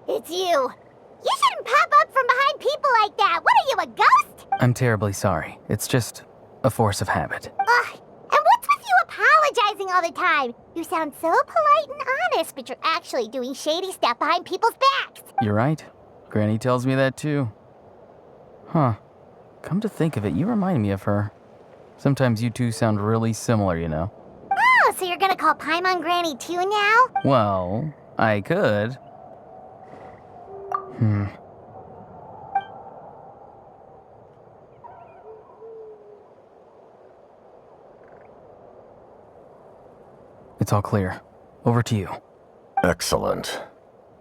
It's you. You shouldn't pop up from behind people like that. What are you, a ghost? I'm terribly sorry. It's just a force of habit. And what's with you apologizing all the time? You sound so polite and honest, but you're actually doing shady stuff behind people's backs. You're right. Granny tells me that too. Huh. Come to think of it, you remind me of her. Sometimes you two sound really similar, you know. Oh, so you're gonna call Paimon Granny too now? Well, I could. It's all clear. Over to you. Excellent.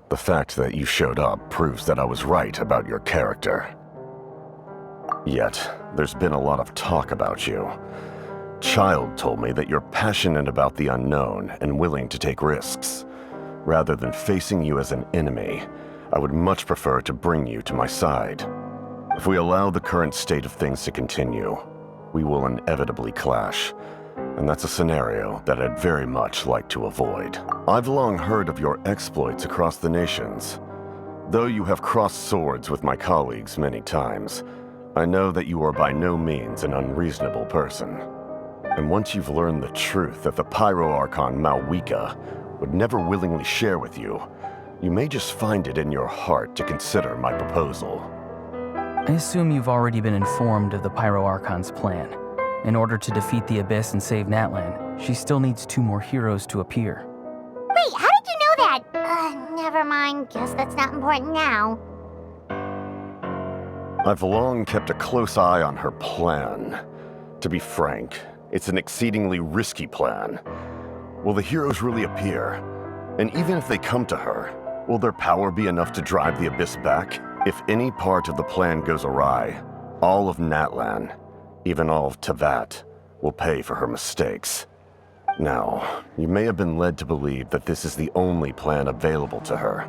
The fact that you showed up proves that I was right about your character. Yet, there's been a lot of talk about you. Child told me that you're passionate about the unknown and willing to take risks. Rather than facing you as an enemy, I would much prefer to bring you to my side. If we allow the current state of things to continue, we will inevitably clash. And that's a scenario that I'd very much like to avoid. I've long heard of your exploits across the nations. Though you have crossed swords with my colleagues many times, I know that you are by no means an unreasonable person. And once you've learned the truth that the Pyro Archon Malwika would never willingly share with you, you may just find it in your heart to consider my proposal. I assume you've already been informed of the Pyro Archon's plan. In order to defeat the Abyss and save Natlan, she still needs 2 more heroes to appear. Wait, how did you know that? Never mind. Guess that's not important now. I've long kept a close eye on her plan. To be frank, it's an exceedingly risky plan. Will the heroes really appear? And even if they come to her, will their power be enough to drive the Abyss back? If any part of the plan goes awry, all of Natlan, even all of Teyvat, will pay for her mistakes. Now, you may have been led to believe that this is the only plan available to her.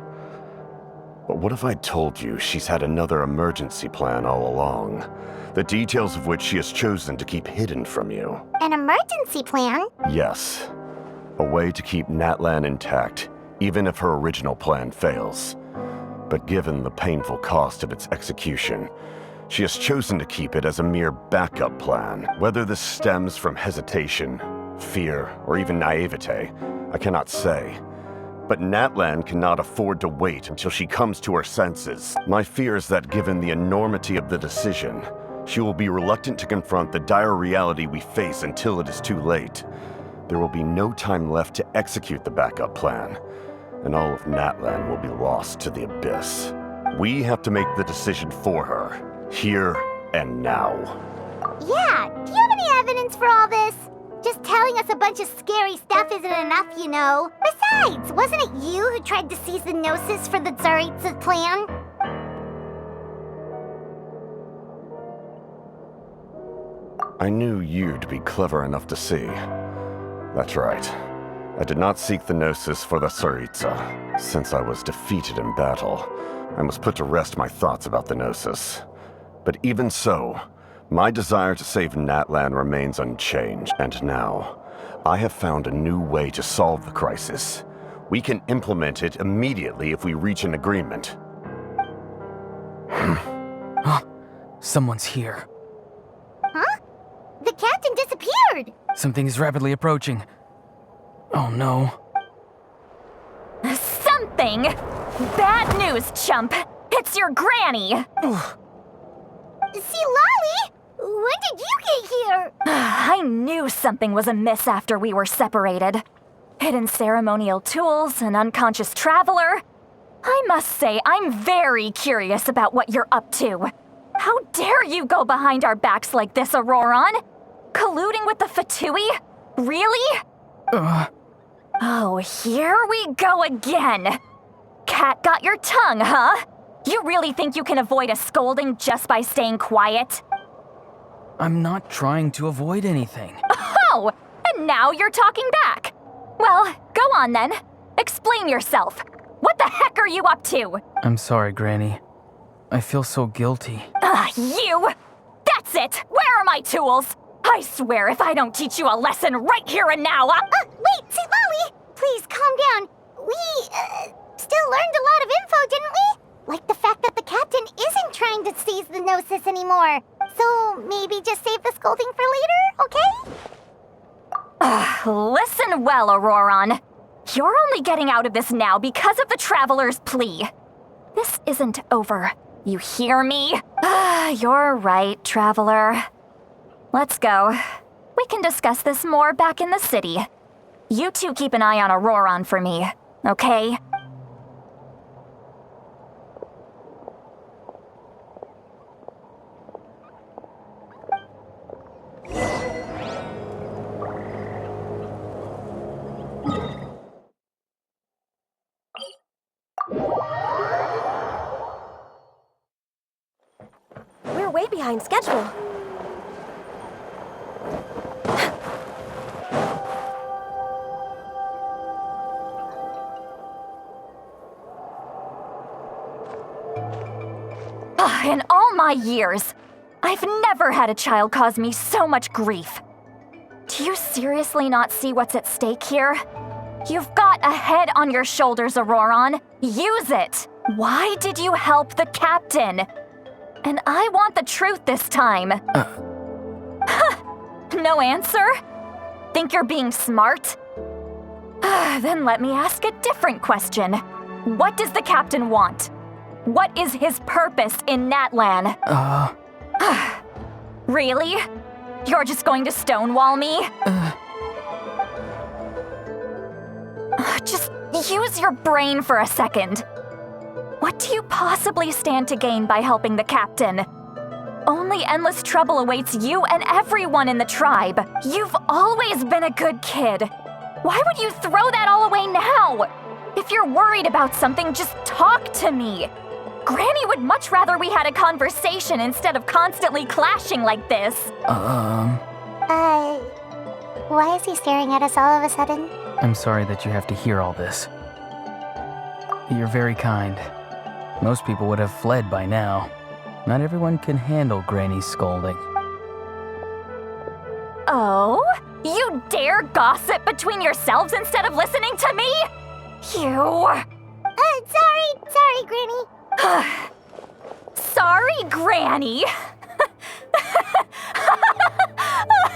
But what if I told you she's had another emergency plan all along? The details of which she has chosen to keep hidden from you. An emergency plan? Yes. A way to keep Natlan intact, even if her original plan fails. But given the painful cost of its execution, she has chosen to keep it as a mere backup plan. Whether this stems from hesitation, fear, or even naivete, I cannot say. But Natlan cannot afford to wait until she comes to her senses. My fear is that given the enormity of the decision, she will be reluctant to confront the dire reality we face until it is too late. There will be no time left to execute the backup plan, and all of Natlan will be lost to the abyss. We have to make the decision for her, here and now. Yeah, do you have any evidence for all this? Just telling us a bunch of scary stuff isn't enough, you know. Besides, wasn't it you who tried to seize the Gnosis for the Tsaritsa's plan? I knew you'd be clever enough to see. That's right. I did not seek the Gnosis for the Tsaritsa. Since I was defeated in battle, I must put to rest my thoughts about the Gnosis. But even so, my desire to save Natlan remains unchanged, and now, I have found a new way to solve the crisis. We can implement it immediately if we reach an agreement. Someone's here. Huh? The captain disappeared! Something is rapidly approaching. Oh no. Something? Bad news, chump! It's your granny! Citlali! When did you get here? I knew something was amiss after we were separated. Hidden ceremonial tools, an unconscious traveler. I must say, I'm very curious about what you're up to. How dare you go behind our backs like this, Auroran? Colluding with the Fatui? Really? Oh, here we go again. Cat got your tongue, huh? You really think you can avoid a scolding just by staying quiet? I'm not trying to avoid anything. Oh, and now you're talking back. Well, go on then. Explain yourself. What the heck are you up to? I'm sorry, Granny. I feel so guilty. You! That's it! Where are my tools? I swear if I don't teach you a lesson right here and now, Wait, Citlali! Please, calm down. We, still learned a lot of info, didn't we? Like the fact that the captain isn't trying to seize the Gnosis anymore. So maybe just save the scolding for later, okay? Listen well, Auroran. You're only getting out of this now because of the Traveler's plea. This isn't over. You hear me? You're right, Traveler. Let's go. We can discuss this more back in the city. You two keep an eye on Auroran for me, okay? We're way behind schedule. In all my years, I've never had a child cause me so much grief. Do you seriously not see what's at stake here? You've got a head on your shoulders, Auroran. Use it! Why did you help the captain? And I want the truth this time. No answer? Think you're being smart? Then let me ask a different question. What does the captain want? What is his purpose in Natlan? Really? You're just going to stonewall me? Just use your brain for a second. What do you possibly stand to gain by helping the captain? Only endless trouble awaits you and everyone in the tribe. You've always been a good kid. Why would you throw that all away now? If you're worried about something, just talk to me. Granny would much rather we had a conversation instead of constantly clashing like this. Why is he staring at us all of a sudden? I'm sorry that you have to hear all this. You're very kind. Most people would have fled by now. Not everyone can handle Granny's scolding. Oh? You dare gossip between yourselves instead of listening to me? You... Sorry, Granny. Sorry, Granny.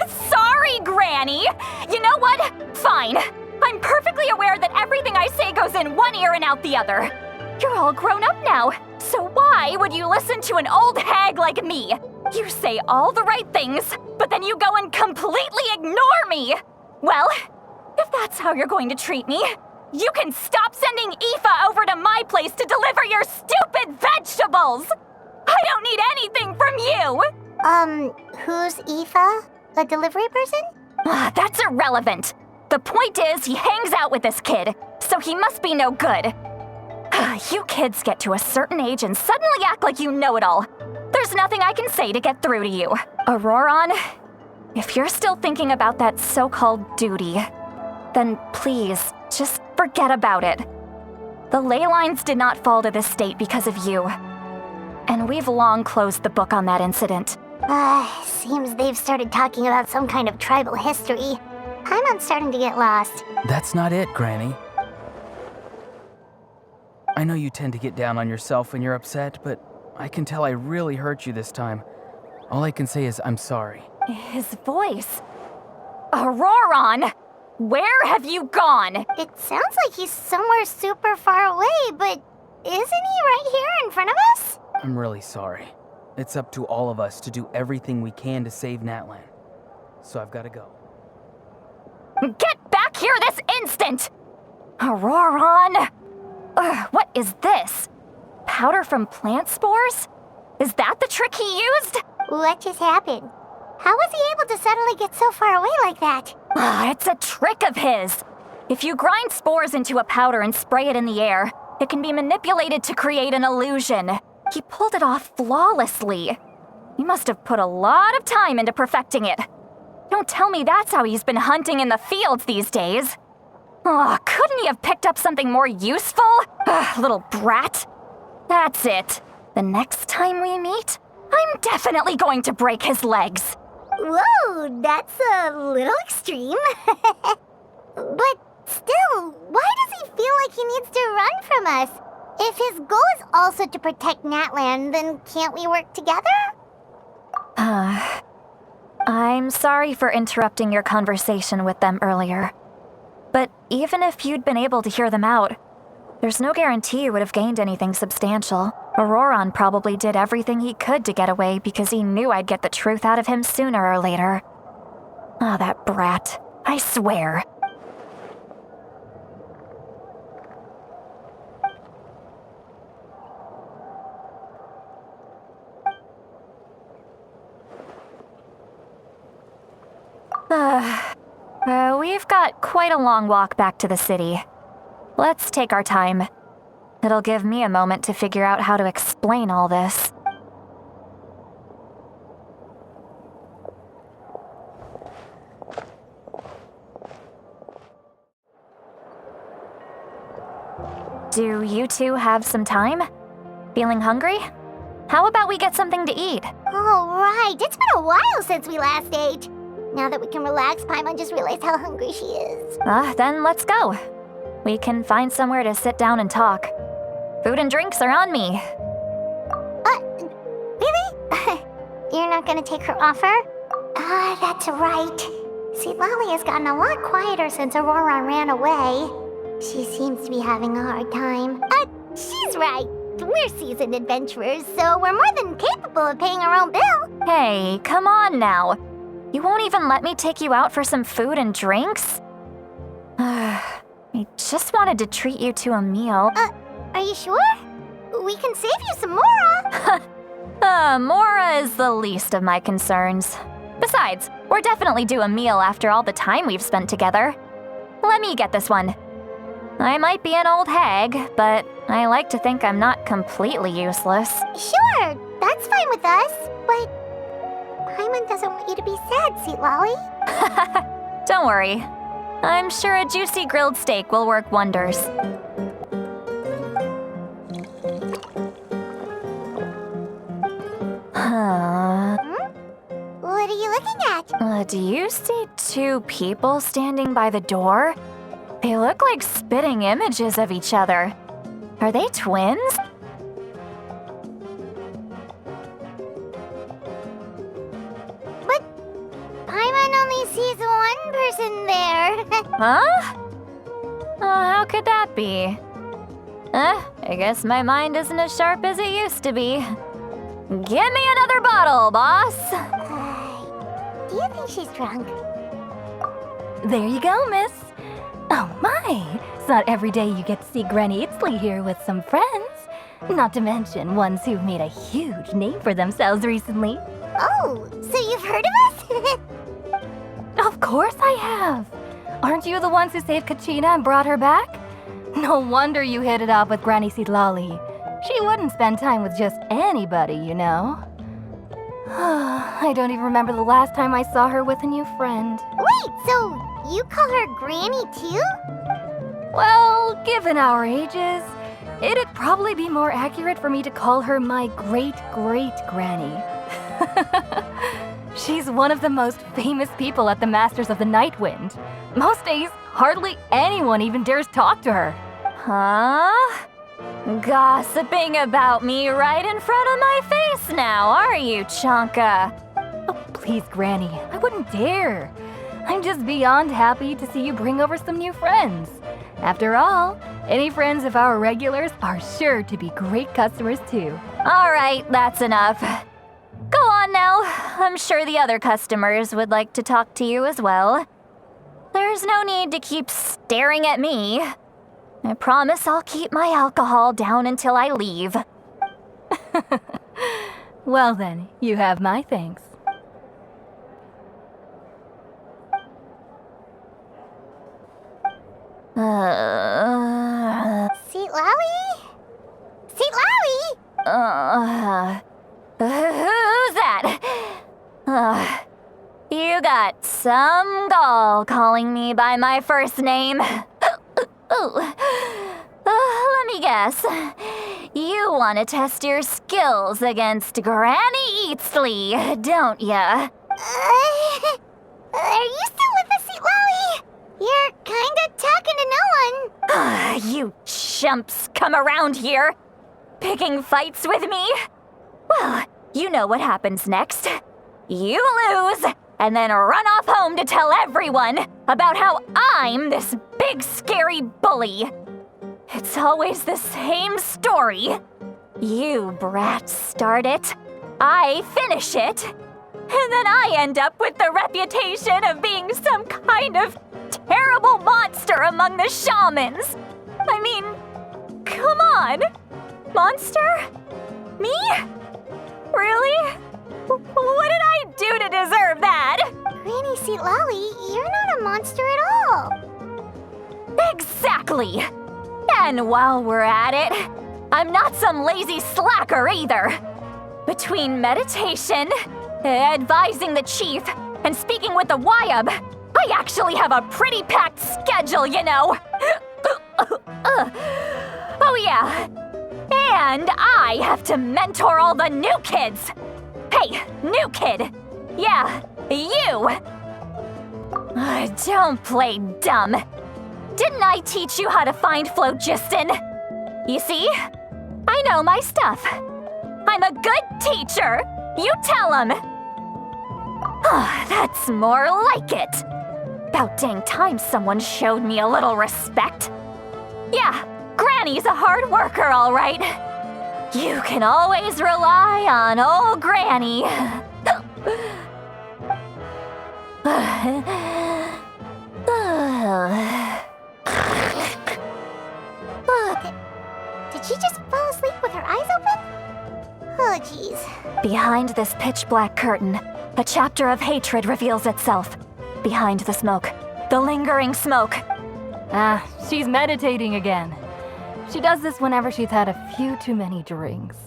Sorry, Granny. You know what? Fine. I'm perfectly aware that everything I say goes in one ear and out the other. You're all grown up now, so why would you listen to an old hag like me? You say all the right things, but then you go and completely ignore me. Well, if that's how you're going to treat me, you can stop sending Aoife over to my place to deliver your stupid vegetables! I don't need anything from you! Who's Aoife? A delivery person? That's irrelevant. The point is, he hangs out with this kid, so he must be no good. You kids get to a certain age and suddenly act like you know it all. There's nothing I can say to get through to you. Ororon, if you're still thinking about that so-called duty, then please, just forget about it. The ley lines did not fall to this state because of you. And we've long closed the book on that incident. Seems they've started talking about some kind of tribal history. Paimon's starting to get lost. That's not it, Granny. I know you tend to get down on yourself when you're upset, but I can tell I really hurt you this time. All I can say is I'm sorry. His voice. Auroran! Where have you gone? It sounds like he's somewhere super far away, but isn't he right here in front of us? I'm really sorry. It's up to all of us to do everything we can to save Natlan. So I've got to go. Get back here this instant! Auroran! What is this? Powder from plant spores? Is that the trick he used? What just happened? How was he able to suddenly get so far away like that? It's a trick of his. If you grind spores into a powder and spray it in the air, it can be manipulated to create an illusion. He pulled it off flawlessly. He must have put a lot of time into perfecting it. Don't tell me that's how he's been hunting in the fields these days. Couldn't he have picked up something more useful? Little brat. That's it. The next time we meet, I'm definitely going to break his legs. Whoa, that's a little extreme. But still, why does he feel like he needs to run from us? If his goal is also to protect Natlan, then can't we work together? I'm sorry for interrupting your conversation with them earlier. But even if you'd been able to hear them out, there's no guarantee you would have gained anything substantial. Ororon probably did everything he could to get away because he knew I'd get the truth out of him sooner or later. That brat. I swear. We've got quite a long walk back to the city. Let's take our time. It'll give me a moment to figure out how to explain all this. Do you two have some time? Feeling hungry? How about we get something to eat? Oh, right. It's been a while since we last ate. Now that we can relax, Paimon just realized how hungry she is. Then let's go. We can find somewhere to sit down and talk. Food and drinks are on me. Really? You're not gonna take her offer? That's right. Citlali has gotten a lot quieter since Auroran ran away. She seems to be having a hard time. She's right. We're seasoned adventurers, so we're more than capable of paying our own bill. Hey, come on now. You won't even let me take you out for some food and drinks? I just wanted to treat you to a meal. Are you sure? We can save you some Mora. Mora is the least of my concerns. Besides, we're definitely due a meal after all the time we've spent together. Let me get this one. I might be an old hag, but I like to think I'm not completely useless. Sure, that's fine with us, but Paimon doesn't want you to be sad, Citlali. Don't worry. I'm sure a juicy grilled steak will work wonders. What are you looking at? Do you see two people standing by the door? They look like spitting images of each other. Are they twins? But Paimon only sees one person there. Huh? How could that be? I guess my mind isn't as sharp as it used to be. Give me another bottle, boss! Do you think she's drunk? There you go, miss. Oh my! It's not every day you get to see Granny Itzley here with some friends. Not to mention ones who've made a huge name for themselves recently. Oh, so you've heard of us? Of course I have. Aren't you the ones who saved Kachina and brought her back? No wonder you hit it off with Granny Citlali. She wouldn't spend time with just anybody, you know. I don't even remember the last time I saw her with a new friend. Wait, so you call her Granny too? Well, given our ages, it'd probably be more accurate for me to call her my great-great-granny. She's one of the most famous people at the Masters of the Nightwind. Most days, hardly anyone even dares talk to her. Huh? Gossiping about me right in front of my face now, are you, Chonka? Oh, please, Granny, I wouldn't dare. I'm just beyond happy to see you bring over some new friends. After all, any friends of our regulars are sure to be great customers too. All right, that's enough. Go on now. I'm sure the other customers would like to talk to you as well. There's no need to keep staring at me. I promise I'll keep my alcohol down until I leave. Well then, you have my thanks. Citlali? Citlali? Who's that? You got some gall calling me by my first name. Let me guess. You want to test your skills against Granny Itzley, don't ya? Are you still with us, Citlali? You're kinda talking to no one. You chumps come around here, picking fights with me? Well, you know what happens next. You lose, and then run off home to tell everyone about how I'm this big scary bully. It's always the same story. You brats start it, I finish it, and then I end up with the reputation of being some kind of terrible monster among the shamans. I mean, come on. Monster? Me? Really? What did I do to deserve that? Granny Citlali, you're not a monster at all. Exactly. And while we're at it, I'm not some lazy slacker either. Between meditation, advising the chief, and speaking with the Wyab, I actually have a pretty packed schedule, you know. Oh yeah. And I have to mentor all the new kids. Hey, new kid. Yeah, you. Don't play dumb. Didn't I teach you how to find phlogiston? You see? I know my stuff. I'm a good teacher. You tell him. That's more like it. About dang time someone showed me a little respect. Yeah, Granny's a hard worker, all right. You can always rely on old Granny. Did she just fall asleep with her eyes open? Oh, jeez. Behind this pitch-black curtain, a chapter of hatred reveals itself. Behind the smoke, the lingering smoke. She's meditating again. She does this whenever she's had a few too many drinks.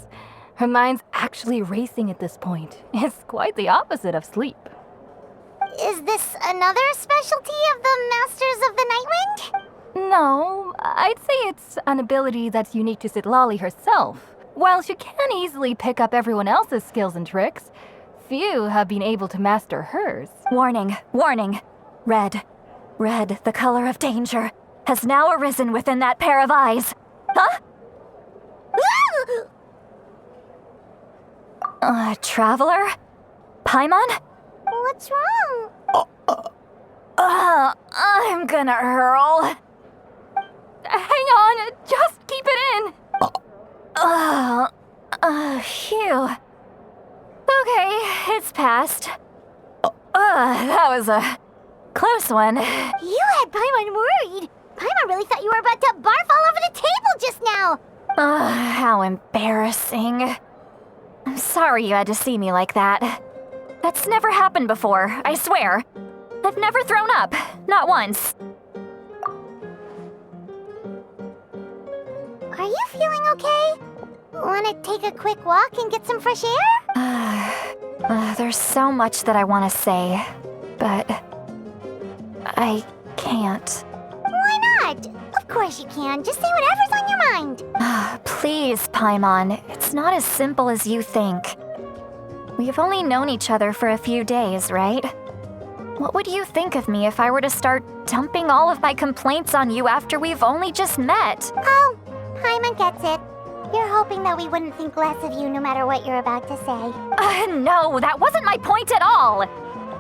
Her mind's actually racing at this point. It's quite the opposite of sleep. Is this another specialty of the Masters of the Nightwind? No, I'd say it's an ability that's unique to Citlali herself. While she can easily pick up everyone else's skills and tricks, few have been able to master hers. Warning, warning. Red, the color of danger, has now arisen within that pair of eyes. Huh? Traveler? Paimon? What's wrong? I'm gonna hurl. Hang on, just keep it in. Phew. Okay, it's passed. That was a close one. You had Paimon worried. Paimon really thought you were about to barf all over the table just now. How embarrassing. I'm sorry you had to see me like that. That's never happened before, I swear. I've never thrown up, not once. Are you feeling okay? Wanna take a quick walk and get some fresh air? There's so much that I want to say, but I can't. Why not? Of course you can. Just say whatever's on your mind. Please, Paimon, it's not as simple as you think. We've only known each other for a few days, right? What would you think of me if I were to start dumping all of my complaints on you after we've only just met? Oh, Paimon gets it. You're hoping that we wouldn't think less of you no matter what you're about to say. No, that wasn't my point at all.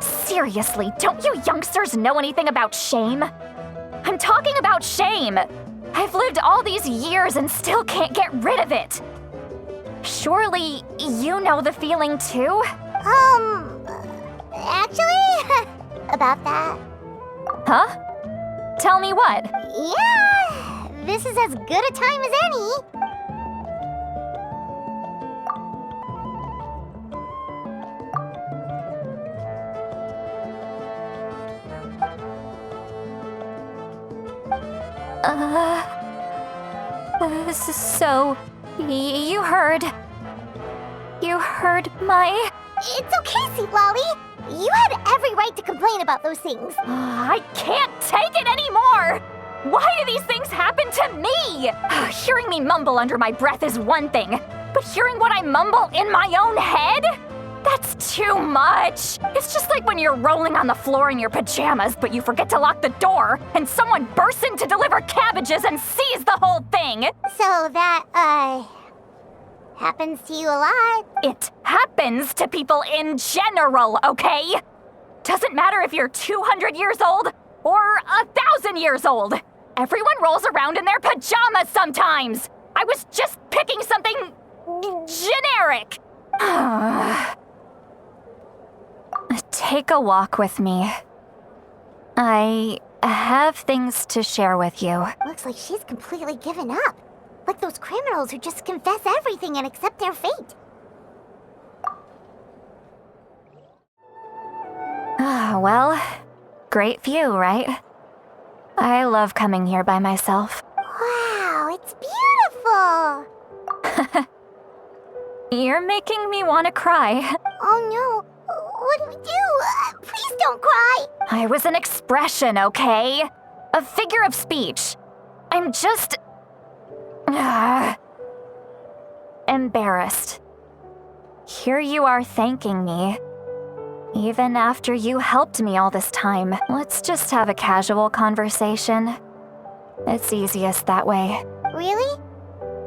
Seriously, don't you youngsters know anything about shame? I'm talking about shame. I've lived all these years and still can't get rid of it. Surely, you know the feeling too? Actually, about that. Huh? Tell me what? Yeah, this is as good a time as any. So, you heard my... It's okay, Citlali. You had every right to complain about those things. I can't take it anymore! Why do these things happen to me? Hearing me mumble under my breath is one thing, but hearing what I mumble in my own head? That's too much. It's just like when you're rolling on the floor in your pajamas, but you forget to lock the door, and someone bursts in to deliver cabbages and sees the whole thing. So that, happens to you a lot. It happens to people in general, okay? Doesn't matter if you're 200 years old or 1,000 years old. Everyone rolls around in their pajamas sometimes. I was just picking something generic. Take a walk with me. I have things to share with you. Looks like she's completely given up. Like those criminals who just confess everything and accept their fate. Well, great view, right? I love coming here by myself. Wow, it's beautiful! You're making me want to cry. Oh no, what do we do? Please don't cry! I was an expression, okay? A figure of speech. I'm just... embarrassed. Here you are thanking me. Even after you helped me all this time. Let's just have a casual conversation. It's easiest that way. Really?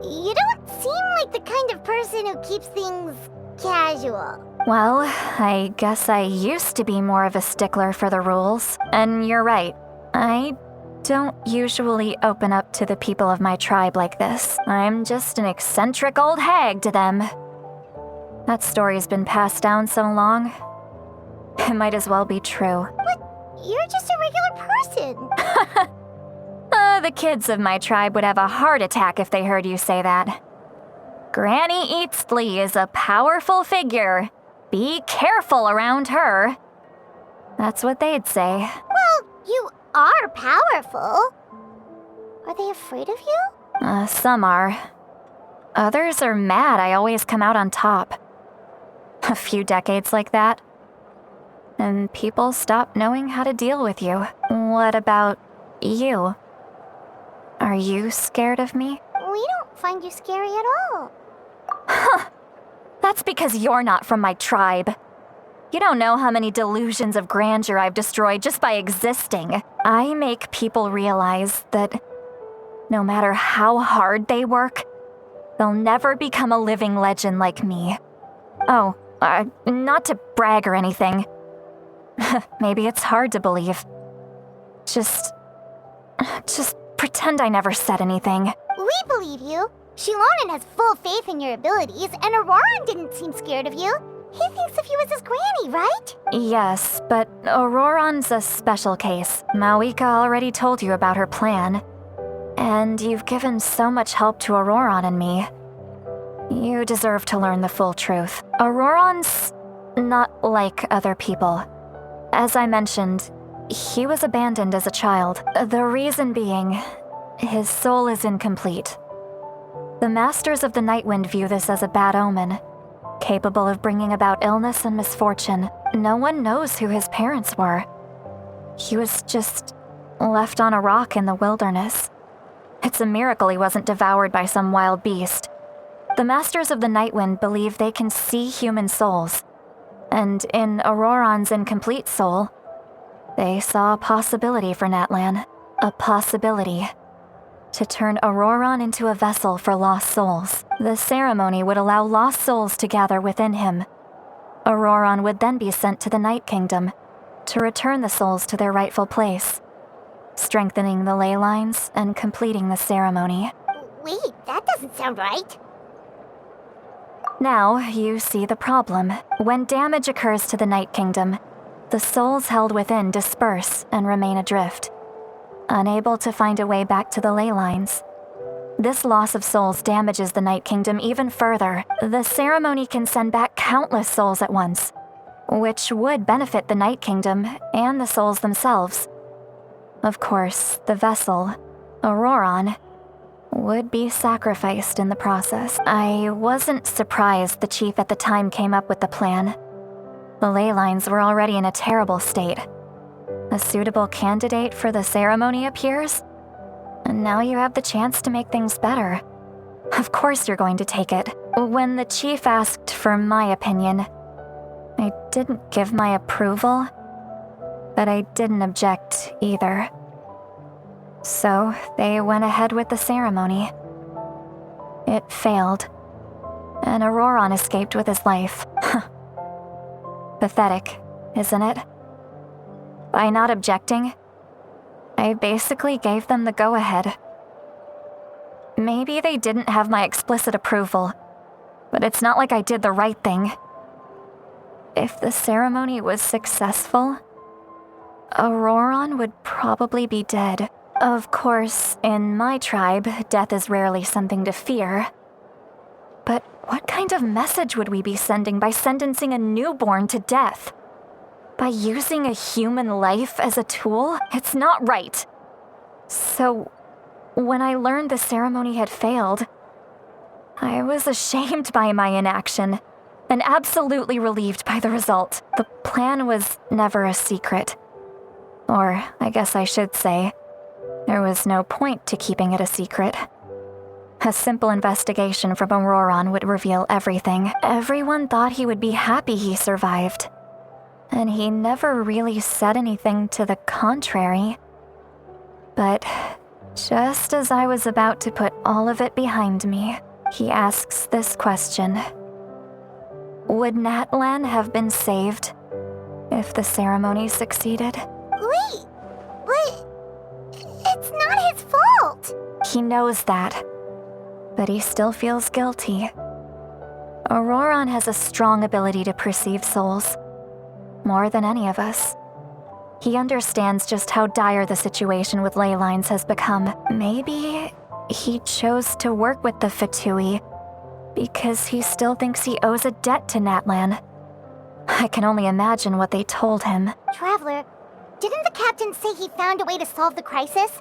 You don't seem like the kind of person who keeps things casual. Well, I guess I used to be more of a stickler for the rules. And you're right. I don't usually open up to the people of my tribe like this. I'm just an eccentric old hag to them. That story's been passed down so long. It might as well be true. But you're just a regular person. The kids of my tribe would have a heart attack if they heard you say that. Granny Eatsley is a powerful figure. Be careful around her. That's what they'd say. Well, you are powerful. Are they afraid of you? Some are. Others are mad I always come out on top. A few decades like that, and people stop knowing how to deal with you. What about you? Are you scared of me? We don't find you scary at all. That's because you're not from my tribe. You don't know how many delusions of grandeur I've destroyed just by existing. I make people realize that no matter how hard they work, they'll never become a living legend like me. Oh, not to brag or anything. Maybe it's hard to believe. Just pretend I never said anything. We believe you. Xilonen has full faith in your abilities, and Auroran didn't seem scared of you. He thinks of you as his granny, right? Yes, but Auroran's a special case. Mawika already told you about her plan. And you've given so much help to Auroran and me. You deserve to learn the full truth. Auroran's not like other people. As I mentioned, he was abandoned as a child. The reason being, his soul is incomplete. The Masters of the Nightwind view this as a bad omen, capable of bringing about illness and misfortune. No one knows who his parents were. He was just left on a rock in the wilderness. It's a miracle he wasn't devoured by some wild beast. The Masters of the Nightwind believe they can see human souls, and in Auroran's incomplete soul, they saw a possibility for Natlan. A possibility to turn Auroran into a vessel for lost souls. The ceremony would allow lost souls to gather within him. Auroran would then be sent to the Night Kingdom to return the souls to their rightful place, strengthening the ley lines and completing the ceremony. Wait, that doesn't sound right. Now, you see the problem. When damage occurs to the Night Kingdom, the souls held within disperse and remain adrift, unable to find a way back to the ley lines. This loss of souls damages the Night Kingdom even further. The ceremony can send back countless souls at once, which would benefit the Night Kingdom and the souls themselves. Of course, the vessel, Auroran, would be sacrificed in the process. I wasn't surprised the chief at the time came up with the plan. The ley lines were already in a terrible state. A suitable candidate for the ceremony appears, and now you have the chance to make things better. Of course you're going to take it. When the chief asked for my opinion, I didn't give my approval, but I didn't object either. So they went ahead with the ceremony. It failed, and Auroran escaped with his life. Pathetic, isn't it? By not objecting, I basically gave them the go-ahead. Maybe they didn't have my explicit approval, but it's not like I did the right thing. If the ceremony was successful, Auroran would probably be dead. Of course, in my tribe, death is rarely something to fear. But what kind of message would we be sending by sentencing a newborn to death? By using a human life as a tool? It's not right. So, when I learned the ceremony had failed, I was ashamed by my inaction, and absolutely relieved by the result. The plan was never a secret. Or, I guess I should say, there was no point to keeping it a secret. A simple investigation from Auroran would reveal everything. Everyone thought he would be happy he survived, and he never really said anything to the contrary. But just as I was about to put all of it behind me, he asks this question. Would Natlan have been saved if the ceremony succeeded? Wait, but it's not his fault. He knows that, but he still feels guilty. Auroran has a strong ability to perceive souls, more than any of us. He understands just how dire the situation with ley lines has become. Maybe he chose to work with the Fatui because he still thinks he owes a debt to Natlan. I can only imagine what they told him. Traveler, didn't the captain say he found a way to solve the crisis?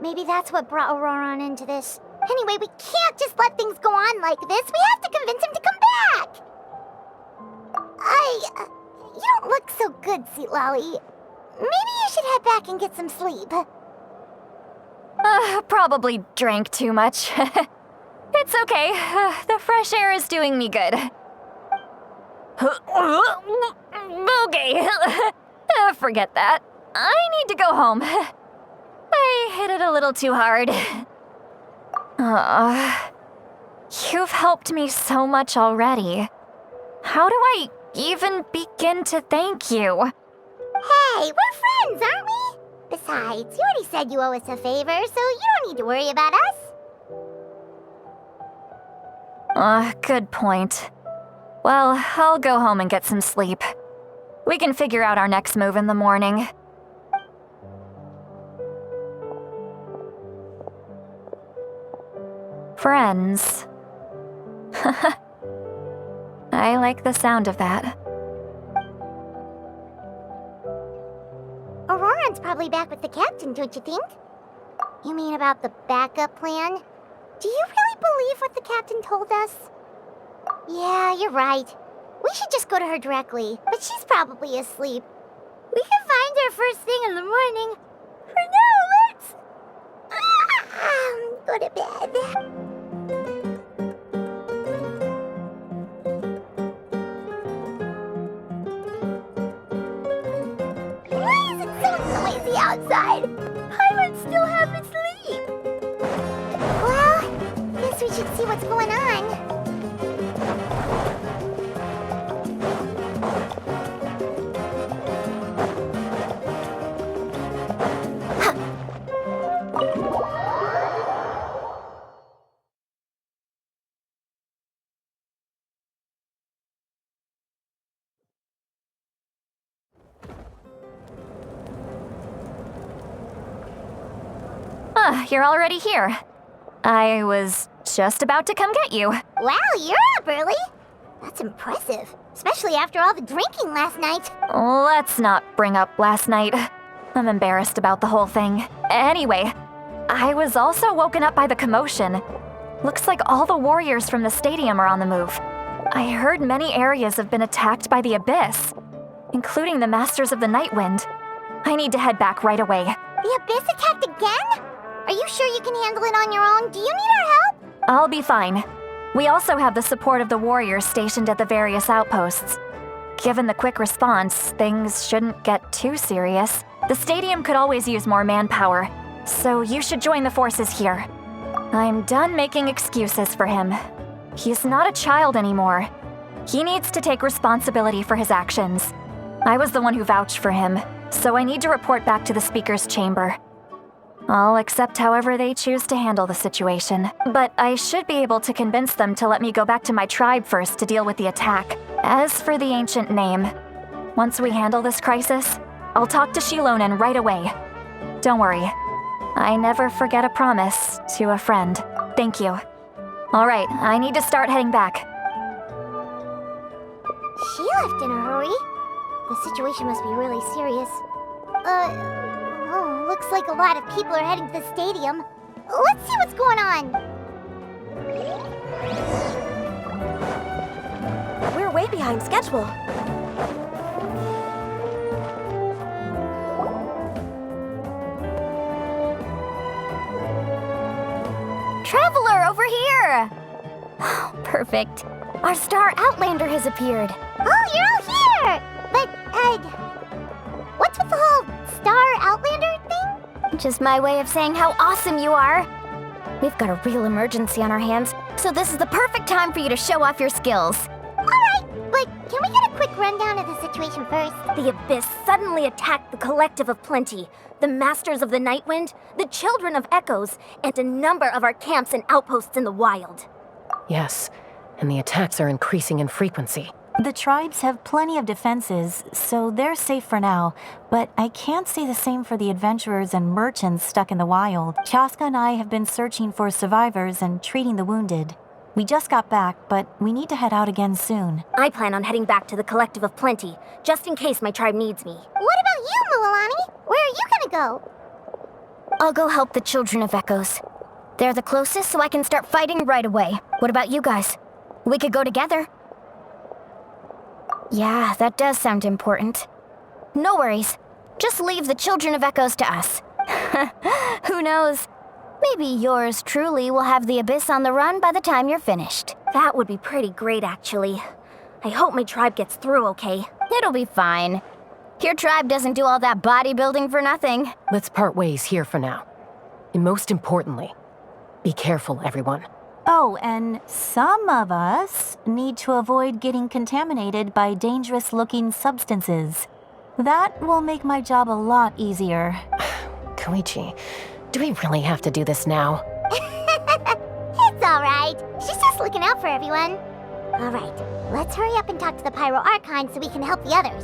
Maybe that's what brought Auroran into this. Anyway, we can't just let things go on like this. We have to convince him to come back. You don't look so good, Citlali. Maybe you should head back and get some sleep. Probably drank too much. It's okay. The fresh air is doing me good. Okay, forget that. I need to go home. I hit it a little too hard. You've helped me so much already. How do I even begin to thank you? Hey, we're friends, aren't we? Besides, you already said you owe us a favor, so you don't need to worry about us. Good point. Well, I'll go home and get some sleep. We can figure out our next move in the morning. Friends. I like the sound of that. Auroran's probably back with the captain, don't you think? You mean about the backup plan? Do you really believe what the captain told us? Yeah, you're right. We should just go to her directly, but she's probably asleep. We can find her first thing in the morning. For now, let's... go to bed. Outside. Paimon still hasn't sleep. Well, guess we should see what's going on. You're already here. I was just about to come get you. Wow, you're up early. That's impressive, especially after all the drinking last night. Let's not bring up last night. I'm embarrassed about the whole thing. Anyway, I was also woken up by the commotion. Looks like all the warriors from the stadium are on the move. I heard many areas have been attacked by the Abyss, including the Masters of the Nightwind. I need to head back right away. The Abyss attacked again? Are you sure you can handle it on your own? Do you need our help? I'll be fine. We also have the support of the warriors stationed at the various outposts. Given the quick response, things shouldn't get too serious. The stadium could always use more manpower, so you should join the forces here. I'm done making excuses for him. He's not a child anymore. He needs to take responsibility for his actions. I was the one who vouched for him, so I need to report back to the Speaker's Chamber. I'll accept however they choose to handle the situation, but I should be able to convince them to let me go back to my tribe first to deal with the attack. As for the ancient name, once we handle this crisis, I'll talk to Xilonen right away. Don't worry, I never forget a promise to a friend. Thank you. All right, I need to start heading back. She left in a hurry. The situation must be really serious. Looks like a lot of people are heading to the stadium. Let's see what's going on. We're way behind schedule. Traveler, over here! Perfect. Our star Outlander has appeared. Oh, you're all here! But, what's with the whole star Outlander thing? Just my way of saying how awesome you are. We've got a real emergency on our hands, so this is the perfect time for you to show off your skills. Alright, but can we get a quick rundown of the situation first? The Abyss suddenly attacked the Collective of Plenty, the Masters of the Nightwind, the Children of Echoes, and a number of our camps and outposts in the wild. Yes, and the attacks are increasing in frequency. The tribes have plenty of defenses, so they're safe for now, but I can't say the same for the adventurers and merchants stuck in the wild. Chaska and I have been searching for survivors and treating the wounded. We just got back, but we need to head out again soon. I plan on heading back to the Collective of Plenty, just in case my tribe needs me. What about you, Mualani? Where are you gonna go? I'll go help the Children of Echoes. They're the closest, so I can start fighting right away. What about you guys? We could go together. Yeah, that does sound important. No worries. Just leave the Children of Echoes to us. Who knows? Maybe yours truly will have the Abyss on the run by the time you're finished. That would be pretty great, actually. I hope my tribe gets through okay. It'll be fine. Your tribe doesn't do all that bodybuilding for nothing. Let's part ways here for now. And most importantly, be careful, everyone. Oh, and some of us need to avoid getting contaminated by dangerous-looking substances. That will make my job a lot easier. Koichi, do we really have to do this now? It's alright. She's just looking out for everyone. Alright, let's hurry up and talk to the Pyro Archon so we can help the others.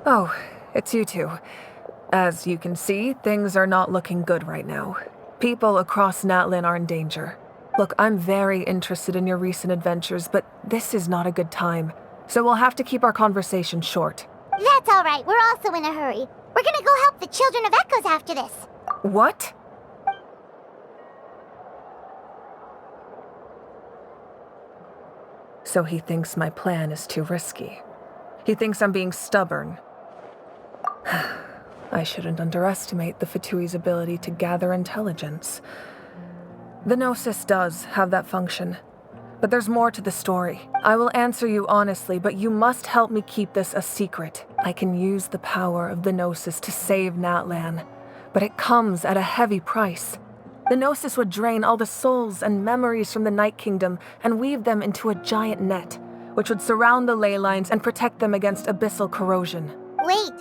Oh, it's you two. As you can see, things are not looking good right now. People across Natlan are in danger. Look, I'm very interested in your recent adventures, but this is not a good time. So we'll have to keep our conversation short. That's alright, we're also in a hurry. We're gonna go help the Children of Echoes after this. What? So he thinks my plan is too risky. He thinks I'm being stubborn. I shouldn't underestimate the Fatui's ability to gather intelligence. The Gnosis does have that function, but there's more to the story. I will answer you honestly, but you must help me keep this a secret. I can use the power of the Gnosis to save Natlan, but it comes at a heavy price. The Gnosis would drain all the souls and memories from the Night Kingdom and weave them into a giant net, which would surround the ley lines and protect them against abyssal corrosion. Wait,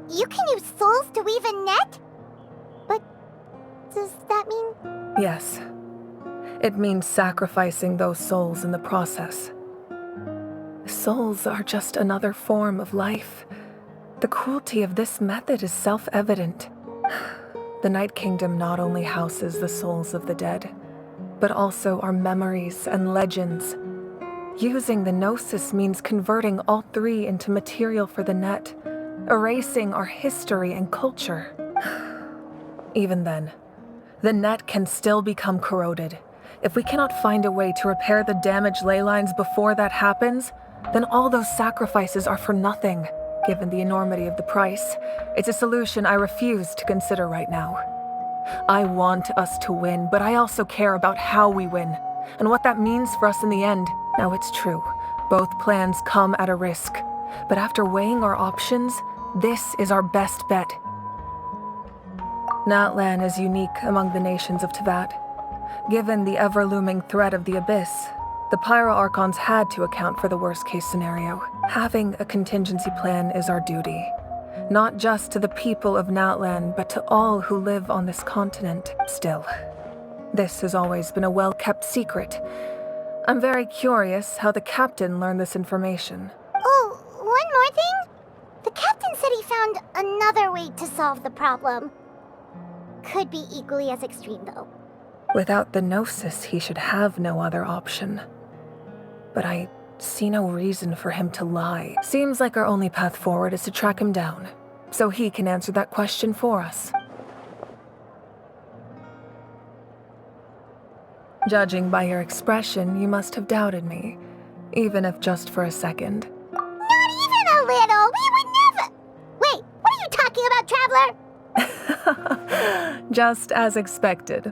you can use souls to weave a net? But does that mean... Yes. It means sacrificing those souls in the process. Souls are just another form of life. The cruelty of this method is self-evident. The Night Kingdom not only houses the souls of the dead, but also our memories and legends. Using the Gnosis means converting all three into material for the net, erasing our history and culture. Even then, the net can still become corroded. If we cannot find a way to repair the damaged ley lines before that happens, then all those sacrifices are for nothing. Given the enormity of the price, it's a solution I refuse to consider right now. I want us to win, but I also care about how we win, and what that means for us in the end. Now it's true, both plans come at a risk, but after weighing our options, this is our best bet. Natlan is unique among the nations of Teyvat. Given the ever-looming threat of the Abyss, the Pyro Archons had to account for the worst-case scenario. Having a contingency plan is our duty, not just to the people of Natlan, but to all who live on this continent. Still, this has always been a well-kept secret. I'm very curious how the captain learned this information. Oh, one more thing? The captain said he found another way to solve the problem. Could be equally as extreme, though. Without the Gnosis, he should have no other option. But I see no reason for him to lie. Seems like our only path forward is to track him down, so he can answer that question for us. Judging by your expression, you must have doubted me, even if just for a second. Not even a little! We would never... Wait, what are you talking about, Traveler? Just as expected.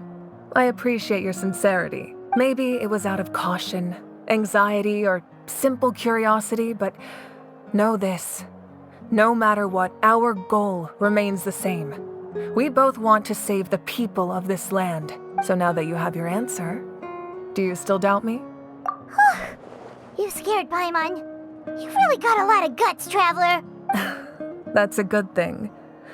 I appreciate your sincerity. Maybe it was out of caution, anxiety, or simple curiosity, but know this. No matter what, our goal remains the same. We both want to save the people of this land. So now that you have your answer, do you still doubt me? You scared Paimon. You really got a lot of guts, Traveler. That's a good thing.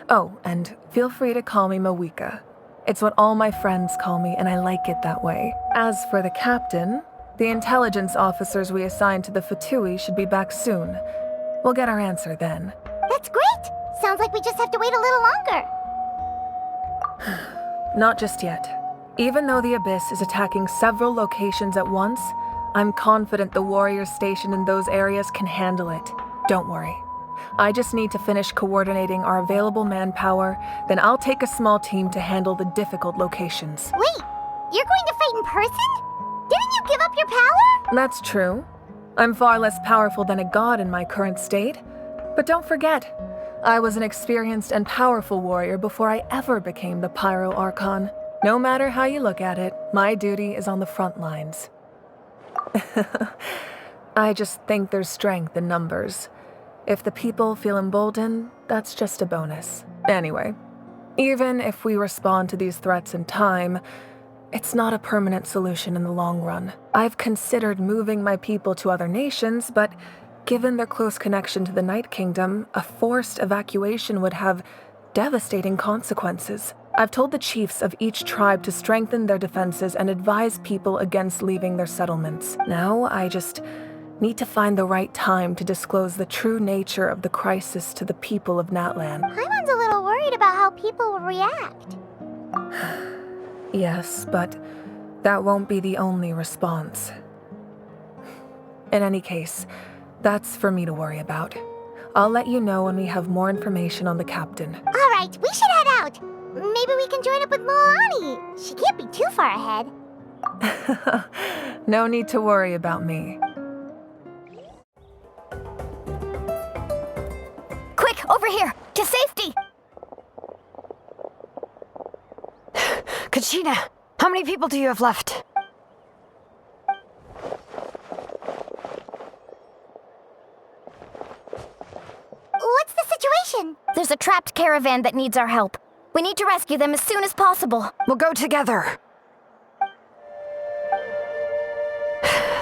Oh, and feel free to call me Mawika. It's what all my friends call me, and I like it that way. As for the captain, the intelligence officers we assigned to the Fatui should be back soon. We'll get our answer then. That's great! Sounds like we just have to wait a little longer. Not just yet. Even though the Abyss is attacking several locations at once, I'm confident the warriors stationed in those areas can handle it. Don't worry. I just need to finish coordinating our available manpower, then I'll take a small team to handle the difficult locations. Wait, you're going to fight in person? Didn't you give up your power? That's true. I'm far less powerful than a god in my current state. But don't forget, I was an experienced and powerful warrior before I ever became the Pyro Archon. No matter how you look at it, my duty is on the front lines. I just think there's strength in numbers. If the people feel emboldened, that's just a bonus. Anyway, even if we respond to these threats in time, it's not a permanent solution in the long run. I've considered moving my people to other nations, but given their close connection to the Night Kingdom, a forced evacuation would have devastating consequences. I've told the chiefs of each tribe to strengthen their defenses and advise people against leaving their settlements. Now, I just need to find the right time to disclose the true nature of the crisis to the people of Natlan. Paimon's a little worried about how people will react. Yes, but that won't be the only response. In any case, that's for me to worry about. I'll let you know when we have more information on the captain. All right, we should head out. Maybe we can join up with Mualani. She can't be too far ahead. No need to worry about me. Quick, over here! To safety! Kachina, how many people do you have left? What's the situation? There's a trapped caravan that needs our help. We need to rescue them as soon as possible. We'll go together.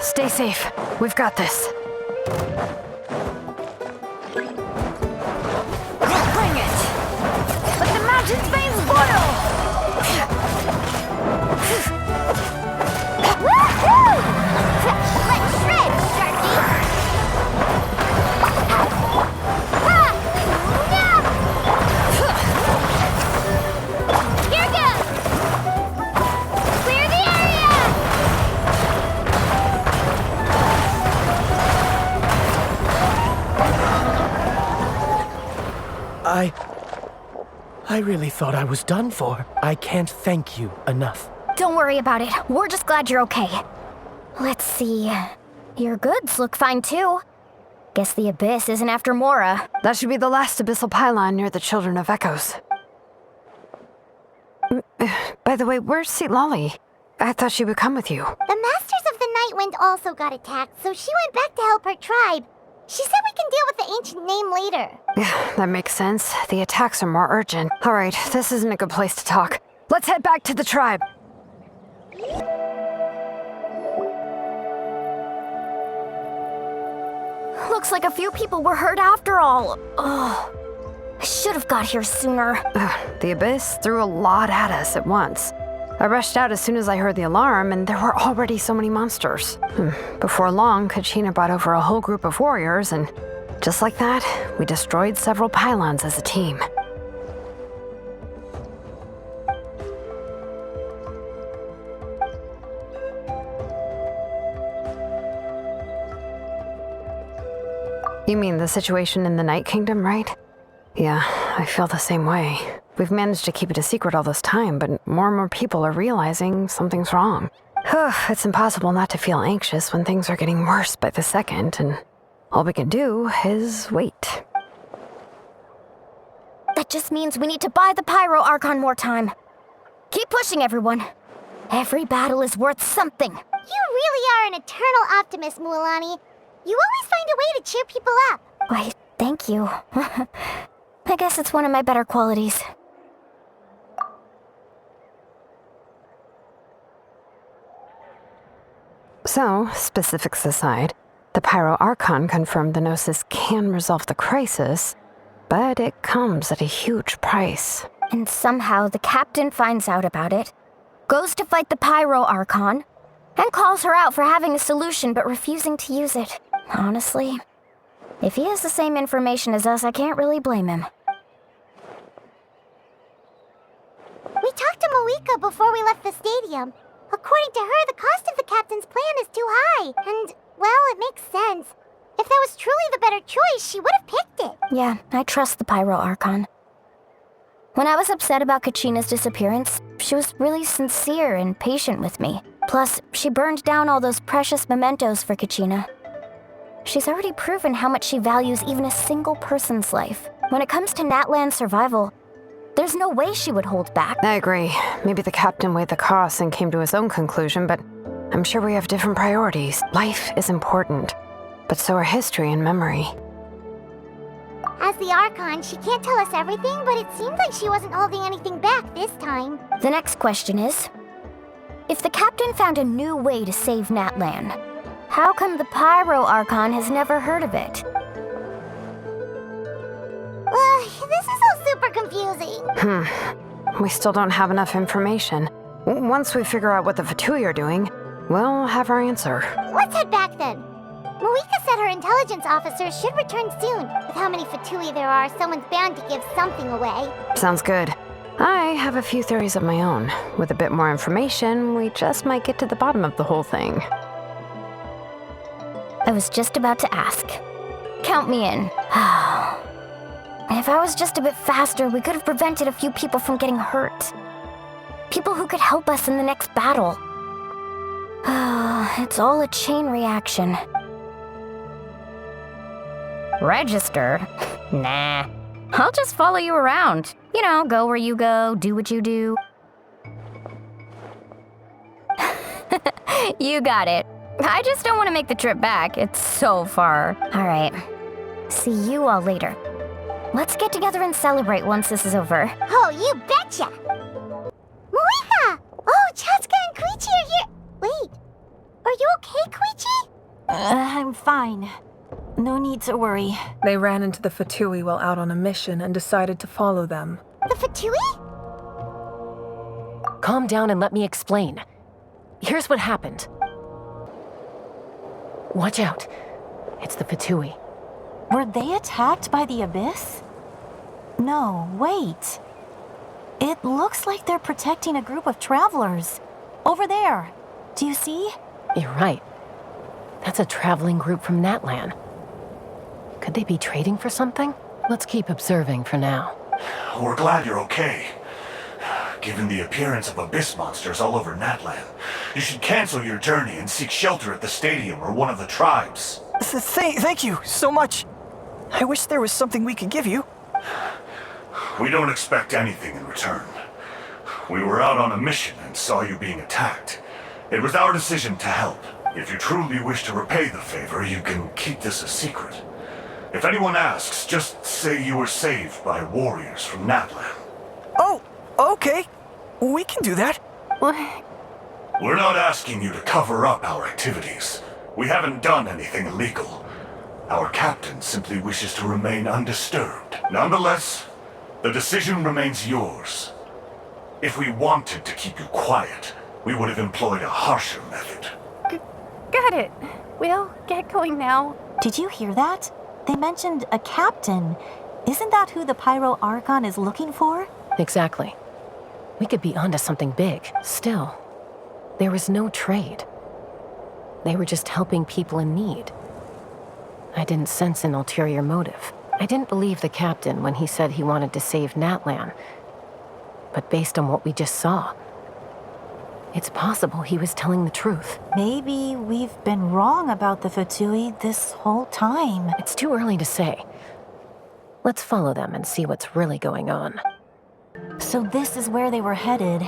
Stay safe. We've got this. Bring it! Let the mountain's veins boil! Woohoo! Let's shred, Sharky! Here goes! Clear the area! I really thought I was done for. I can't thank you enough. Don't worry about it. We're just glad you're okay. Let's see. Your goods look fine too. Guess the Abyss isn't after Mora. That should be the last abyssal pylon near the Children of Echoes. By the way, where's Citlali? I thought she would come with you. The Masters of the Nightwind also got attacked, so she went back to help her tribe. She said we can deal with the ancient name later. Yeah, that makes sense. The attacks are more urgent. All right, this isn't a good place to talk. Let's head back to the tribe. Looks like a few people were hurt after all. Oh, I should have got here sooner. The Abyss threw a lot at us at once. I rushed out as soon as I heard the alarm, and there were already so many monsters. Before long, Kachina brought over a whole group of warriors, and just like that, we destroyed several pylons as a team. You mean the situation in the Night Kingdom, right? Yeah, I feel the same way. We've managed to keep it a secret all this time, but more and more people are realizing something's wrong. It's impossible not to feel anxious when things are getting worse by the second, and all we can do is wait. That just means we need to buy the Pyro Archon more time. Keep pushing, everyone. Every battle is worth something. You really are an eternal optimist, Mualani. You always find a way to cheer people up. Why, thank you. I guess it's one of my better qualities. So, specifics aside, the Pyro Archon confirmed the Gnosis can resolve the crisis, but it comes at a huge price. And somehow the captain finds out about it, goes to fight the Pyro Archon, and calls her out for having a solution but refusing to use it. Honestly, if he has the same information as us, I can't really blame him. We talked to Moika before we left the stadium. According to her, the cost of the captain's plan is too high. And, well, it makes sense. If that was truly the better choice, she would have picked it. Yeah, I trust the Pyro Archon. When I was upset about Kachina's disappearance, she was really sincere and patient with me. Plus, she burned down all those precious mementos for Kachina. She's already proven how much she values even a single person's life. When it comes to Natlan's survival, There's no way she would hold back. I agree. Maybe the captain weighed the costs and came to his own conclusion, but I'm sure we have different priorities. Life is important, but so are history and memory. As the Archon, she can't tell us everything, but it seems like she wasn't holding anything back this time. The next question is, if the captain found a new way to save Natlan, how come the Pyro Archon has never heard of it? This is all super confusing. We still don't have enough information. Once we figure out what the Fatui are doing, we'll have our answer. Let's head back then. Marika said her intelligence officer should return soon. With how many Fatui there are, someone's bound to give something away. Sounds good. I have a few theories of my own. With a bit more information, we just might get to the bottom of the whole thing. I was just about to ask. Count me in. If I was just a bit faster, we could have prevented a few people from getting hurt. People who could help us in the next battle. It's all a chain reaction. Register? Nah. I'll just follow you around. You know, go where you go, do what you do. You got it. I just don't want to make the trip back. It's so far. All right. See you all later. Let's get together and celebrate once this is over. Oh, you betcha! Marika! Oh, Chaska and Koichi are here! Wait, are you okay, Koichi? I'm fine. No need to worry. They ran into the Fatui while out on a mission and decided to follow them. The Fatui? Calm down and let me explain. Here's what happened. Watch out. It's the Fatui. Were they attacked by the Abyss? No, wait. It looks like they're protecting a group of travelers. Over there. Do you see? You're right. That's a traveling group from Natlan. Could they be trading for something? Let's keep observing for now. We're glad you're okay. Given the appearance of abyss monsters all over Natlan, you should cancel your journey and seek shelter at the stadium or one of the tribes. Thank you so much. I wish there was something we could give you. We don't expect anything in return. We were out on a mission and saw you being attacked. It was our decision to help. If you truly wish to repay the favor, you can keep this a secret. If anyone asks, just say you were saved by warriors from Natlan. Oh, okay. We can do that. We're not asking you to cover up our activities. We haven't done anything illegal. Our captain simply wishes to remain undisturbed. Nonetheless, the decision remains yours. If we wanted to keep you quiet, we would have employed a harsher method. Got it. We'll get going now. Did you hear that? They mentioned a captain. Isn't that who the Pyro Archon is looking for? Exactly. We could be onto something big. Still, there was no trade. They were just helping people in need. I didn't sense an ulterior motive. I didn't believe the captain when he said he wanted to save Natlan. But based on what we just saw, it's possible he was telling the truth. Maybe we've been wrong about the Fatui this whole time. It's too early to say. Let's follow them and see what's really going on. So this is where they were headed.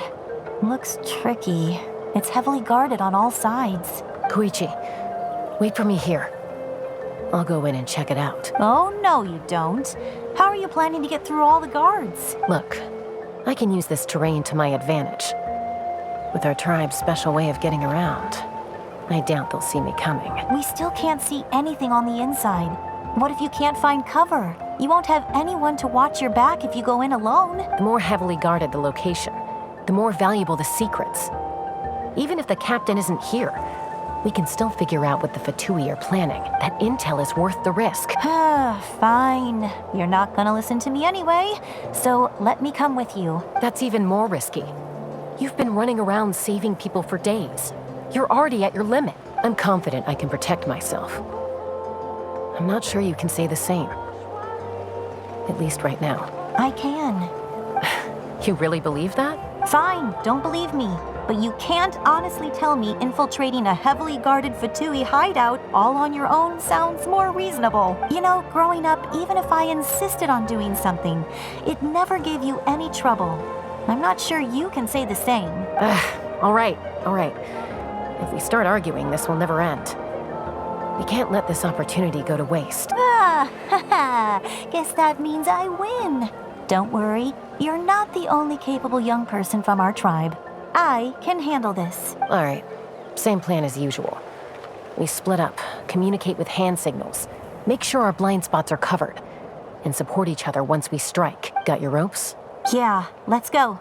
Looks tricky. It's heavily guarded on all sides. Koichi, wait for me here. I'll go in and check it out. Oh, no you don't. How are you planning to get through all the guards? Look, I can use this terrain to my advantage. With our tribe's special way of getting around, I doubt they'll see me coming. We still can't see anything on the inside. What if you can't find cover? You won't have anyone to watch your back if you go in alone. The more heavily guarded the location, the more valuable the secrets. Even if the captain isn't here, we can still figure out what the Fatui are planning. That intel is worth the risk. Fine. You're not gonna listen to me anyway, so let me come with you. That's even more risky. You've been running around saving people for days. You're already at your limit. I'm confident I can protect myself. I'm not sure you can say the same. At least right now. I can. You really believe that? Fine, don't believe me. but you can't honestly tell me infiltrating a heavily guarded Fatui hideout all on your own sounds more reasonable. You know, growing up, even if I insisted on doing something, it never gave you any trouble. I'm not sure you can say the same. All right. If we start arguing, this will never end. We can't let this opportunity go to waste. Guess that means I win. Don't worry, you're not the only capable young person from our tribe. I can handle this. All right, same plan as usual. We split up, communicate with hand signals, make sure our blind spots are covered, and support each other once we strike. Got your ropes? Yeah, let's go.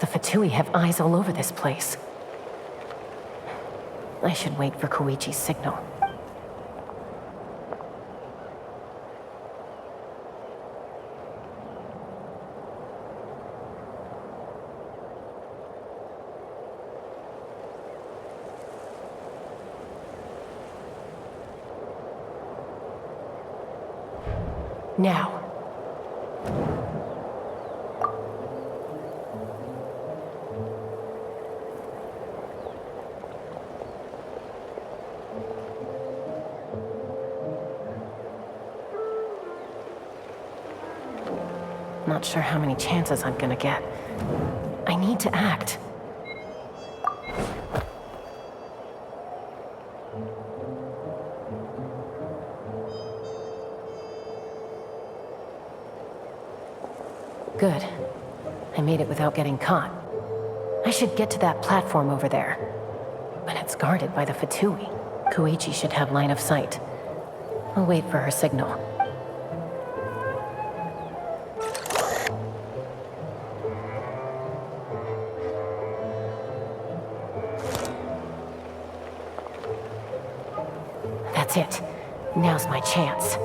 The Fatui have eyes all over this place. I should wait for Koichi's signal. Now. Not sure how many chances I'm gonna get. I need to act. Good. I made it without getting caught. I should get to that platform over there. But it's guarded by the Fatui. Koichi should have line of sight. I'll wait for her signal. That's it. Now's my chance.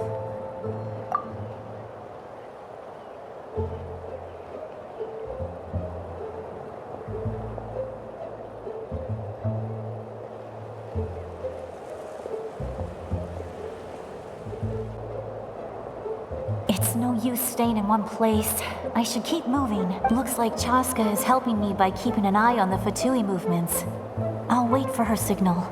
It's no use staying in one place. I should keep moving. Looks like Chaska is helping me by keeping an eye on the Fatui movements. I'll wait for her signal.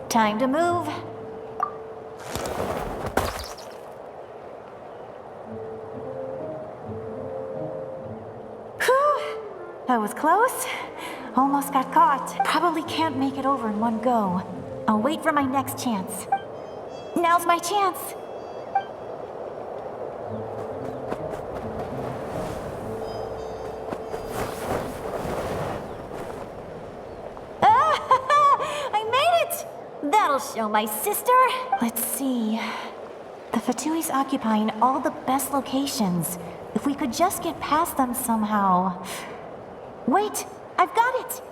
Time to move. Whew! That was close. Almost got caught. Probably can't make it over in one go. I'll wait for my next chance. Now's my chance. That'll show my sister. Let's see. The Fatui's occupying all the best locations. If we could just get past them somehow. Wait, I've got it.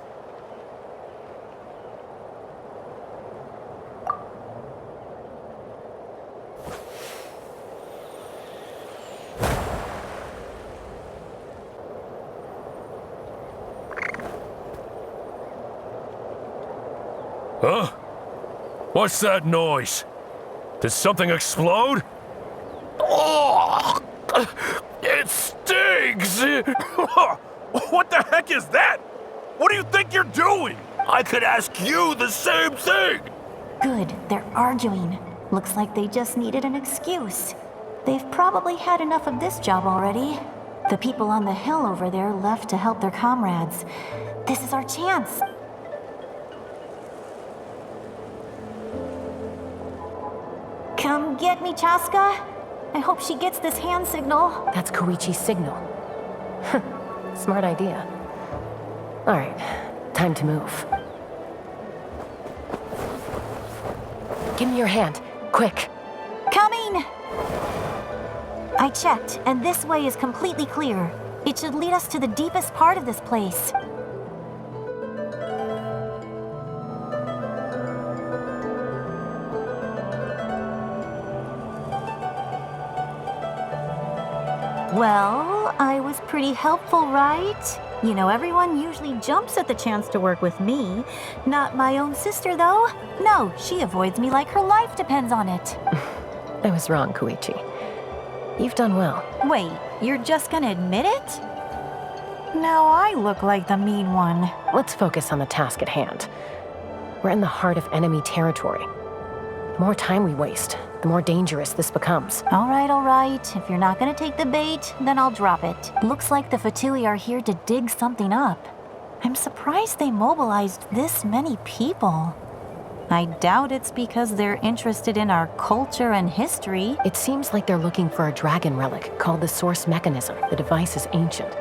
Huh? What's that noise? Did something explode? Oh, it stings! What the heck is that? What do you think you're doing? I could ask you the same thing! Good, they're arguing. Looks like they just needed an excuse. They've probably had enough of this job already. The people on the hill over there left to help their comrades. This is our chance. Come get me, Chaska. I hope she gets this hand signal. That's Koichi's signal. Smart idea. All right, time to move. Give me your hand, quick. Coming! I checked, and this way is completely clear. It should lead us to the deepest part of this place. Well, I was pretty helpful, right? You know, everyone usually jumps at the chance to work with me. Not my own sister, though. No, she avoids me like her life depends on it. I was wrong, Koichi. You've done well. Wait, you're just gonna admit it? Now I look like the mean one. Let's focus on the task at hand. We're in the heart of enemy territory. The more time we waste, the more dangerous this becomes. All right. If you're not gonna take the bait, then I'll drop it. Looks like the Fatui are here to dig something up. I'm surprised they mobilized this many people. I doubt it's because they're interested in our culture and history. It seems like they're looking for a dragon relic called the Source Mechanism. The device is ancient.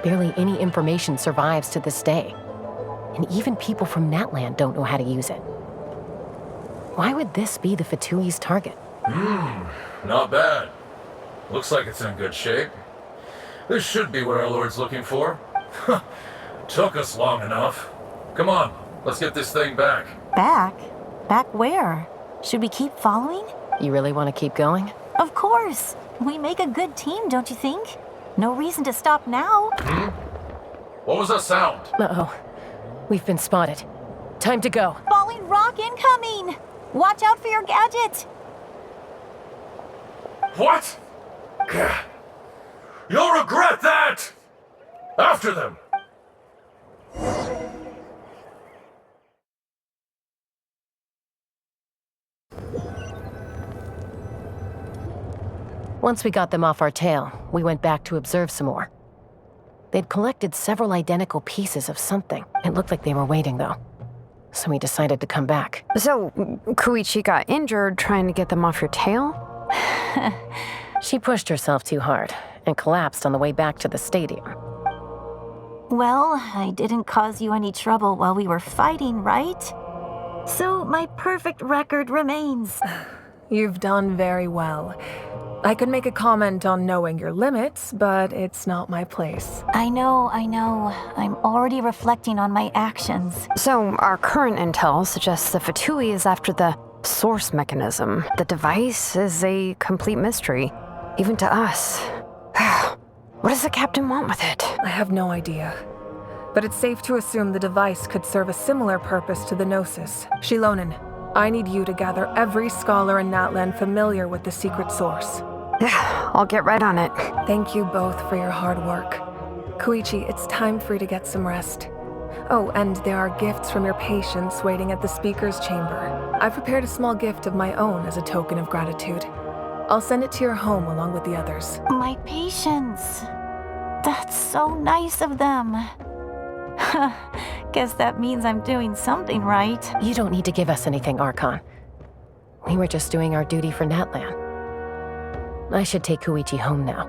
Barely any information survives to this day. And even people from Natlan don't know how to use it. Why would this be the Fatui's target? Not bad. Looks like it's in good shape. This should be what our Lord's looking for. Took us long enough. Come on, let's get this thing back. Back? Back where? Should we keep following? You really want to keep going? Of course. We make a good team, don't you think? No reason to stop now. What was that sound? Uh-oh. We've been spotted. Time to go. Falling rock incoming! Watch out for your gadget! What? You'll regret that! After them! Once we got them off our tail, we went back to observe some more. They'd collected several identical pieces of something. It looked like they were waiting, though. So we decided to come back. So, Koichi got injured trying to get them off your tail? She pushed herself too hard and collapsed on the way back to the stadium. Well, I didn't cause you any trouble while we were fighting, right? So my perfect record remains. You've done very well. I could make a comment on knowing your limits, but it's not my place. I know. I'm already reflecting on my actions. So, our current intel suggests the Fatui is after the Source Mechanism. The device is a complete mystery, even to us. What does the captain want with it? I have no idea. But it's safe to assume the device could serve a similar purpose to the Gnosis. Xilonen, I need you to gather every scholar in Natlan familiar with the secret source. Yeah, I'll get right on it. Thank you both for your hard work. Koichi, it's time for you to get some rest. Oh, and there are gifts from your patients waiting at the speaker's chamber. I've prepared a small gift of my own as a token of gratitude. I'll send it to your home along with the others. My patients. That's so nice of them. Guess that means I'm doing something right. You don't need to give us anything, Archon. We were just doing our duty for Natlan. I should take Koichi home now.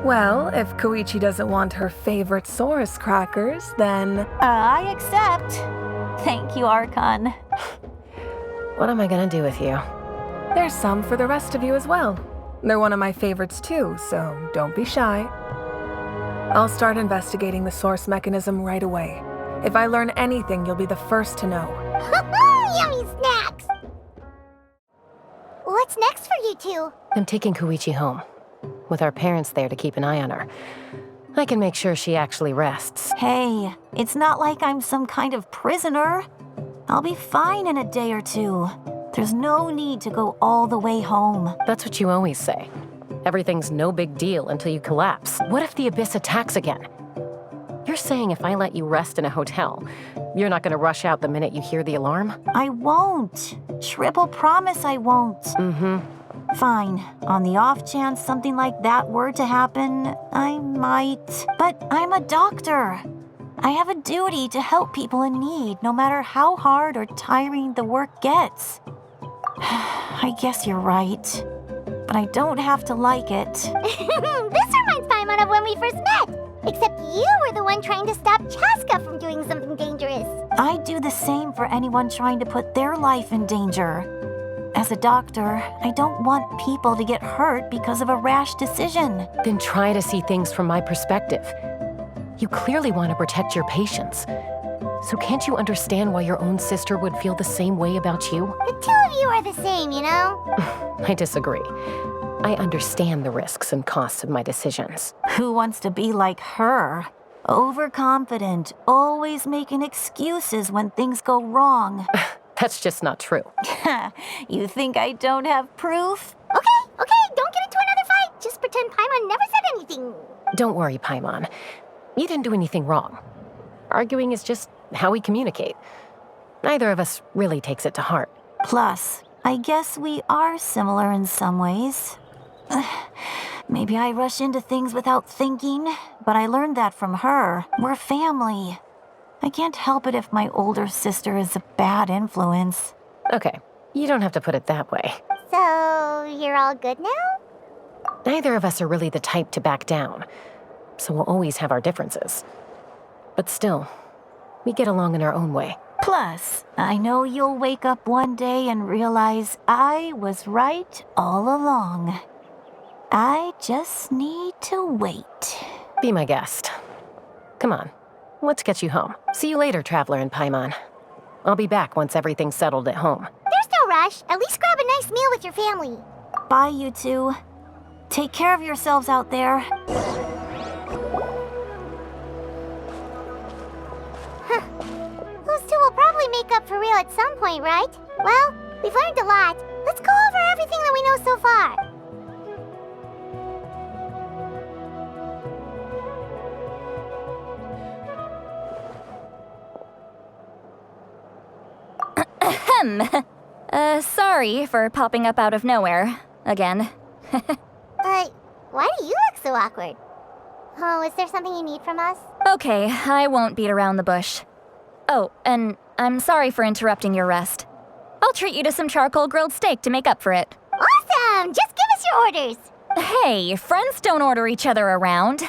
Well, if Koichi doesn't want her favorite Saurus crackers, then... I accept. Thank you, Archon. What am I gonna do with you? There's some for the rest of you as well. They're one of my favorites too, so don't be shy. I'll start investigating the Source Mechanism right away. If I learn anything, you'll be the first to know. Yummy snacks! What's next for you two? I'm taking Koichi home. With our parents there to keep an eye on her. I can make sure she actually rests. Hey, it's not like I'm some kind of prisoner. I'll be fine in a day or two. There's no need to go all the way home. That's what you always say. Everything's no big deal until you collapse. What if the Abyss attacks again? You're saying if I let you rest in a hotel, you're not gonna rush out the minute you hear the alarm? I won't. Triple promise I won't. Fine. On the off chance something like that were to happen, I might. But I'm a doctor. I have a duty to help people in need, no matter how hard or tiring the work gets. I guess you're right. But I don't have to like it. This reminds Paimon of when we first met. Except you were the one trying to stop Chaska from doing something dangerous. I do the same for anyone trying to put their life in danger. As a doctor, I don't want people to get hurt because of a rash decision. Then try to see things from my perspective. You clearly want to protect your patients. So can't you understand why your own sister would feel the same way about you? The two of you are the same, you know? I disagree. I understand the risks and costs of my decisions. Who wants to be like her? Overconfident, always making excuses when things go wrong. That's just not true. You think I don't have proof? Okay, don't get into another fight. Just pretend Paimon never said anything. Don't worry, Paimon. You didn't do anything wrong. Arguing is just how we communicate. Neither of us really takes it to heart. Plus, I guess we are similar in some ways. Maybe I rush into things without thinking, but I learned that from her. We're family. I can't help it if my older sister is a bad influence. Okay, you don't have to put it that way. So, you're all good now? Neither of us are really the type to back down, so we'll always have our differences. But still, we get along in our own way. Plus, I know you'll wake up one day and realize I was right all along. I just need to wait. Be my guest. Come on, let's get you home. See you later, Traveler and Paimon. I'll be back once everything's settled at home. There's no rush. At least grab a nice meal with your family. Bye, you two. Take care of yourselves out there. Those two will probably make up for real at some point, right? Well, we've learned a lot. Let's go over everything that we know so far. Sorry for popping up out of nowhere. Again. Why do you look so awkward? Oh, is there something you need from us? Okay, I won't beat around the bush. Oh, and I'm sorry for interrupting your rest. I'll treat you to some charcoal grilled steak to make up for it. Awesome! Just give us your orders. Hey, friends don't order each other around.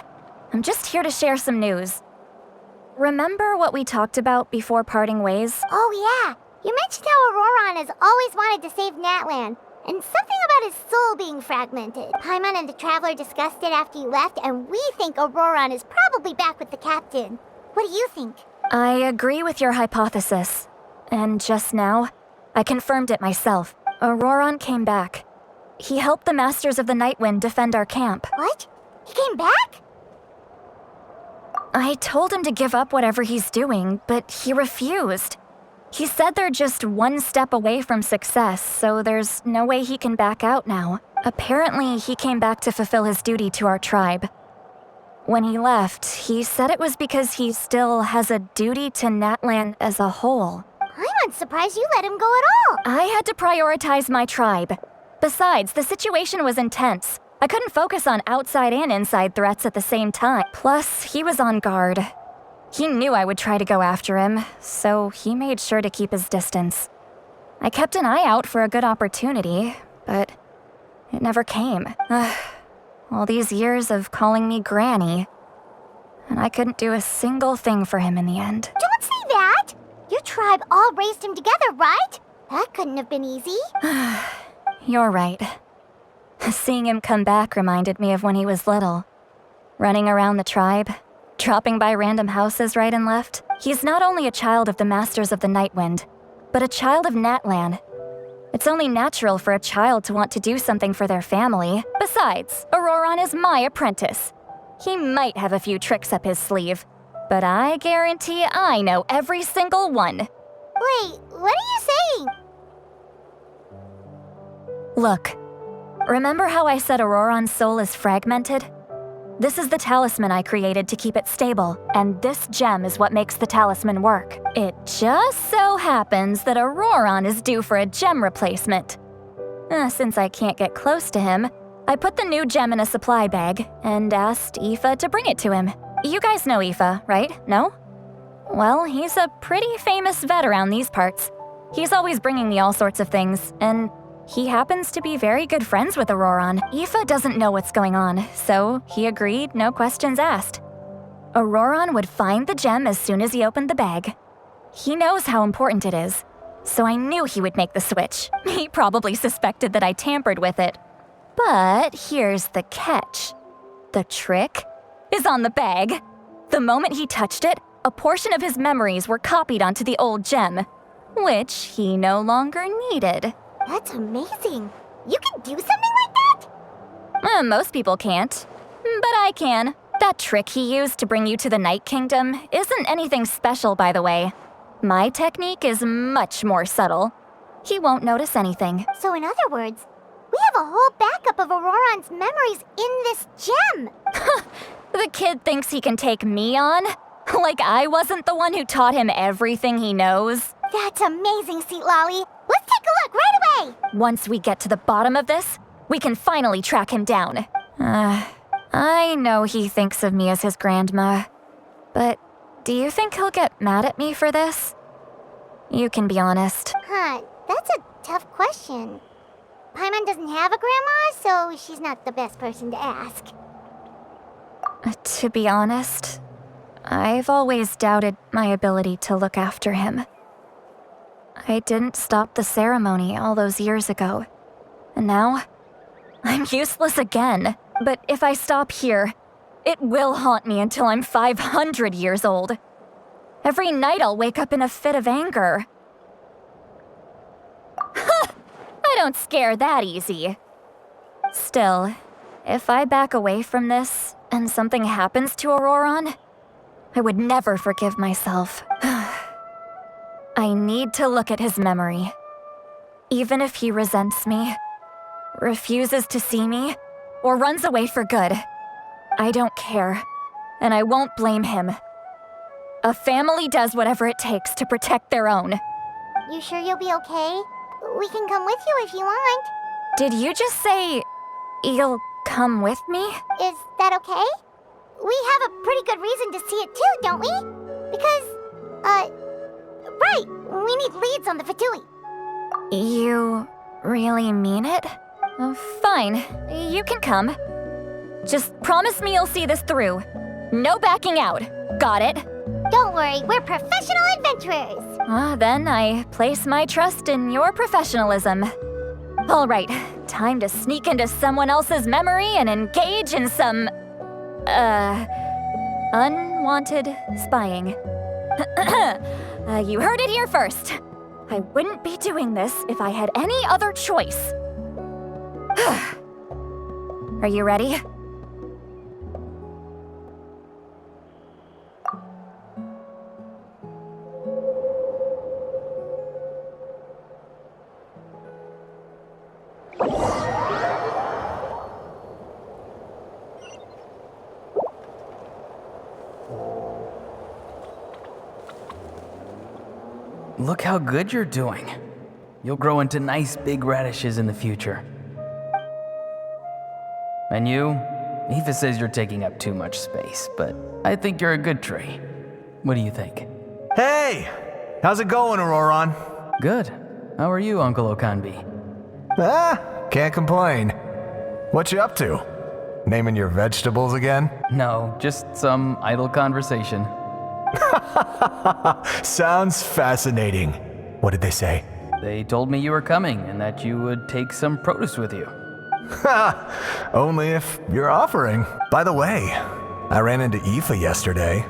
I'm just here to share some news. Remember what we talked about before parting ways? Oh yeah, you mentioned how Auroran has always wanted to save Natlan, and something about his soul being fragmented. Paimon and the Traveler discussed it after you left, and we think Auroran is probably back with the captain. What do you think? I agree with your hypothesis. And just now, I confirmed it myself. Auroran came back. He helped the Masters of the Nightwind defend our camp. What? He came back? I told him to give up whatever he's doing, but he refused. He said they're just one step away from success, so there's no way he can back out now. Apparently, he came back to fulfill his duty to our tribe. When he left, he said it was because he still has a duty to Natlan as a whole. I'm not surprised you let him go at all. I had to prioritize my tribe. Besides, the situation was intense. I couldn't focus on outside and inside threats at the same time. Plus, he was on guard. He knew I would try to go after him, so he made sure to keep his distance. I kept an eye out for a good opportunity, but it never came. All these years of calling me Granny, and I couldn't do a single thing for him in the end. Don't say that! Your tribe all raised him together, right? That couldn't have been easy. You're right. Seeing him come back reminded me of when he was little. Running around the tribe, dropping by random houses right and left. He's not only a child of the Masters of the Nightwind, but a child of Natlan. It's only natural for a child to want to do something for their family. Besides, Ororon is my apprentice. He might have a few tricks up his sleeve, but I guarantee I know every single one. Wait, what are you saying? Look, remember how I said Auroran's soul is fragmented? This is the talisman I created to keep it stable, and this gem is what makes the talisman work. It just so happens that Auroran is due for a gem replacement. Since I can't get close to him, I put the new gem in a supply bag and asked Aoife to bring it to him. You guys know Aoife, right? No? Well, he's a pretty famous vet around these parts. He's always bringing me all sorts of things, and he happens to be very good friends with Auroran. Aoife doesn't know what's going on, so he agreed, no questions asked. Auroran would find the gem as soon as he opened the bag. He knows how important it is, so I knew he would make the switch. He probably suspected that I tampered with it. But here's the catch. The trick is on the bag. The moment he touched it, a portion of his memories were copied onto the old gem, which he no longer needed. That's amazing. You can do something like that? Most people can't, but I can. That trick he used to bring you to the Night Kingdom isn't anything special, by the way. My technique is much more subtle. He won't notice anything. So in other words, we have a whole backup of Auroran's memories in this gem. The kid thinks he can take me on? Like I wasn't the one who taught him everything he knows? That's amazing, Citlali. Let's take a look right away. Once we get to the bottom of this, we can finally track him down. I know he thinks of me as his grandma, but do you think he'll get mad at me for this? You can be honest. That's a tough question. Paimon doesn't have a grandma, so she's not the best person to ask. To be honest, I've always doubted my ability to look after him. I didn't stop the ceremony all those years ago, and now I'm useless again. But if I stop here, it will haunt me until I'm 500 years old. Every night I'll wake up in a fit of anger. I don't scare that easy. Still, if I back away from this and something happens to Ororon, I would never forgive myself. I need to look at his memory. Even if he resents me, refuses to see me, or runs away for good, I don't care, and I won't blame him. A family does whatever it takes to protect their own. You sure you'll be okay? We can come with you if you want. Did you just say you'll come with me? Is that okay? We have a pretty good reason to see it too, don't we? Because, right, we need leads on the Fatui. You really mean it? Fine, you can come. Just promise me you'll see this through. No backing out. Got it? Don't worry, we're professional adventurers. Then I place my trust in your professionalism. All right, time to sneak into someone else's memory and engage in some, unwanted spying. You heard it here first. I wouldn't be doing this if I had any other choice. Are you ready? Look how good you're doing. You'll grow into nice big radishes in the future. And you? Aoife says you're taking up too much space, but I think you're a good tree. What do you think? Hey! How's it going, Auroran? Good. How are you, Uncle Okanbi? Can't complain. What you up to? Naming your vegetables again? No, just some idle conversation. Sounds fascinating. What did they say? They told me you were coming and that you would take some produce with you. Only if you're offering. By the way, I ran into Aoife yesterday.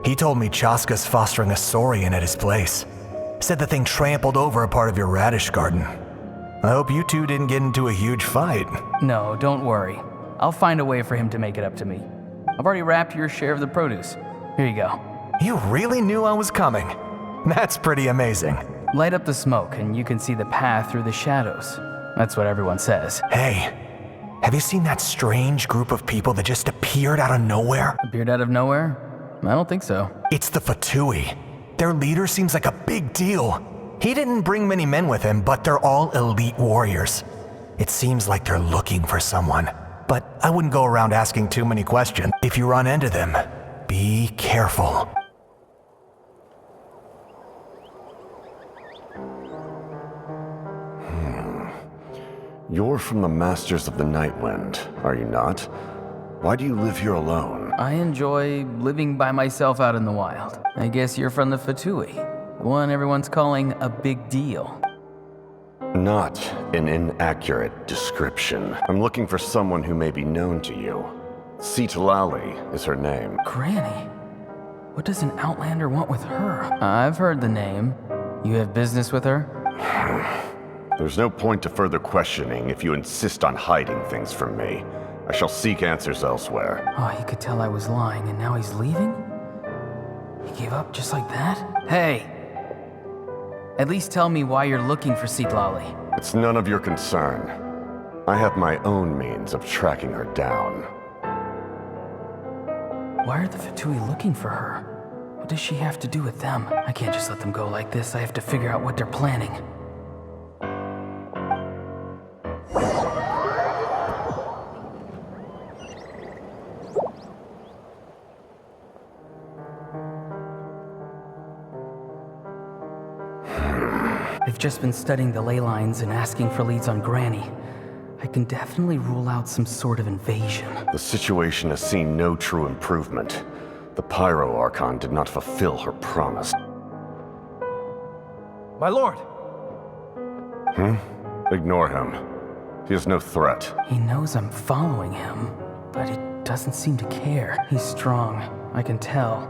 He told me Chaska's fostering a saurian at his place. Said the thing trampled over a part of your radish garden. I hope you two didn't get into a huge fight. No, don't worry. I'll find a way for him to make it up to me. I've already wrapped your share of the produce. Here you go. You really knew I was coming. That's pretty amazing. Light up the smoke and you can see the path through the shadows. That's what everyone says. Hey, have you seen that strange group of people that just appeared out of nowhere? Appeared out of nowhere? I don't think so. It's the Fatui. Their leader seems like a big deal. He didn't bring many men with him, but they're all elite warriors. It seems like they're looking for someone. But I wouldn't go around asking too many questions. If you run into them, be careful. You're from the Masters of the Nightwind, are you not? Why do you live here alone? I enjoy living by myself out in the wild. I guess you're from the Fatui. The one everyone's calling a big deal. Not an inaccurate description. I'm looking for someone who may be known to you. Citlali is her name. Granny? What does an Outlander want with her? I've heard the name. You have business with her? There's no point to further questioning if you insist on hiding things from me. I shall seek answers elsewhere. Oh, he could tell I was lying, and now he's leaving? He gave up just like that? Hey! At least tell me why you're looking for Citlali. It's none of your concern. I have my own means of tracking her down. Why are the Fatui looking for her? What does she have to do with them? I can't just let them go like this. I have to figure out what they're planning. I've just been studying the ley lines and asking for leads on Granny. I can definitely rule out some sort of invasion. The situation has seen no true improvement. The Pyro Archon did not fulfill her promise. My lord! Ignore him. He is no threat. He knows I'm following him, but he doesn't seem to care. He's strong, I can tell.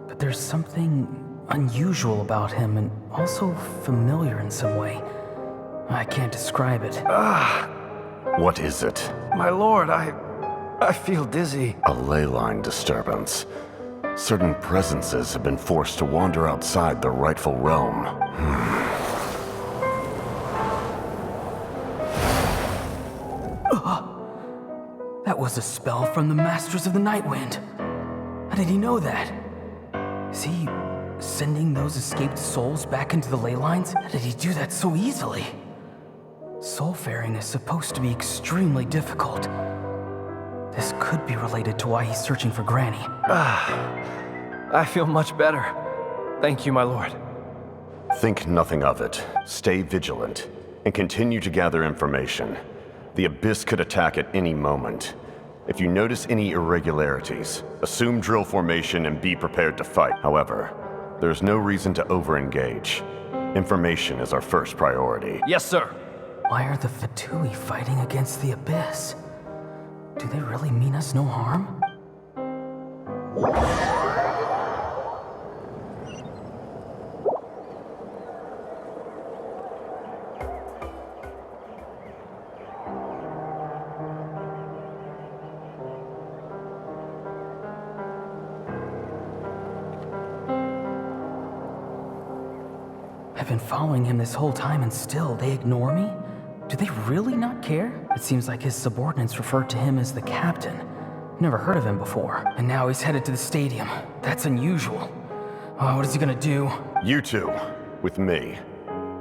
But there's something unusual about him and also familiar in some way. I can't describe it. What is it? My lord, I feel dizzy. A ley line disturbance. Certain presences have been forced to wander outside their rightful realm. That was a spell from the Masters of the Nightwind. How did he know that? Is he sending those escaped souls back into the ley lines? How did he do that so easily? Soulfaring is supposed to be extremely difficult. This could be related to why he's searching for Granny. I feel much better. Thank you, my lord. Think nothing of it. Stay vigilant, and continue to gather information. The Abyss could attack at any moment. If you notice any irregularities, assume drill formation and be prepared to fight. However, there's no reason to over-engage. Information is our first priority. Yes, sir. Why are the Fatui fighting against the Abyss? Do they really mean us no harm? I've been following him this whole time and still they ignore me? Do they really not care? It seems like his subordinates referred to him as the captain. Never heard of him before. And now he's headed to the stadium. That's unusual. Oh, what is he gonna do? You two, with me.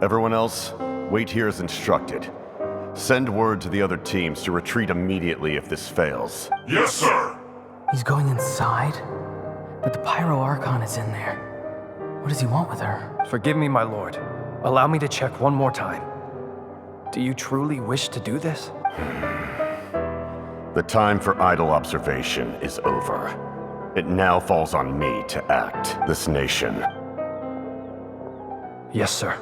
Everyone else, wait here as instructed. Send word to the other teams to retreat immediately if this fails. Yes, sir. He's going inside? But the Pyro Archon is in there. What does he want with her? Forgive me, my lord. Allow me to check one more time. Do you truly wish to do this? The time for idle observation is over. It now falls on me to act. This nation. Yes, sir.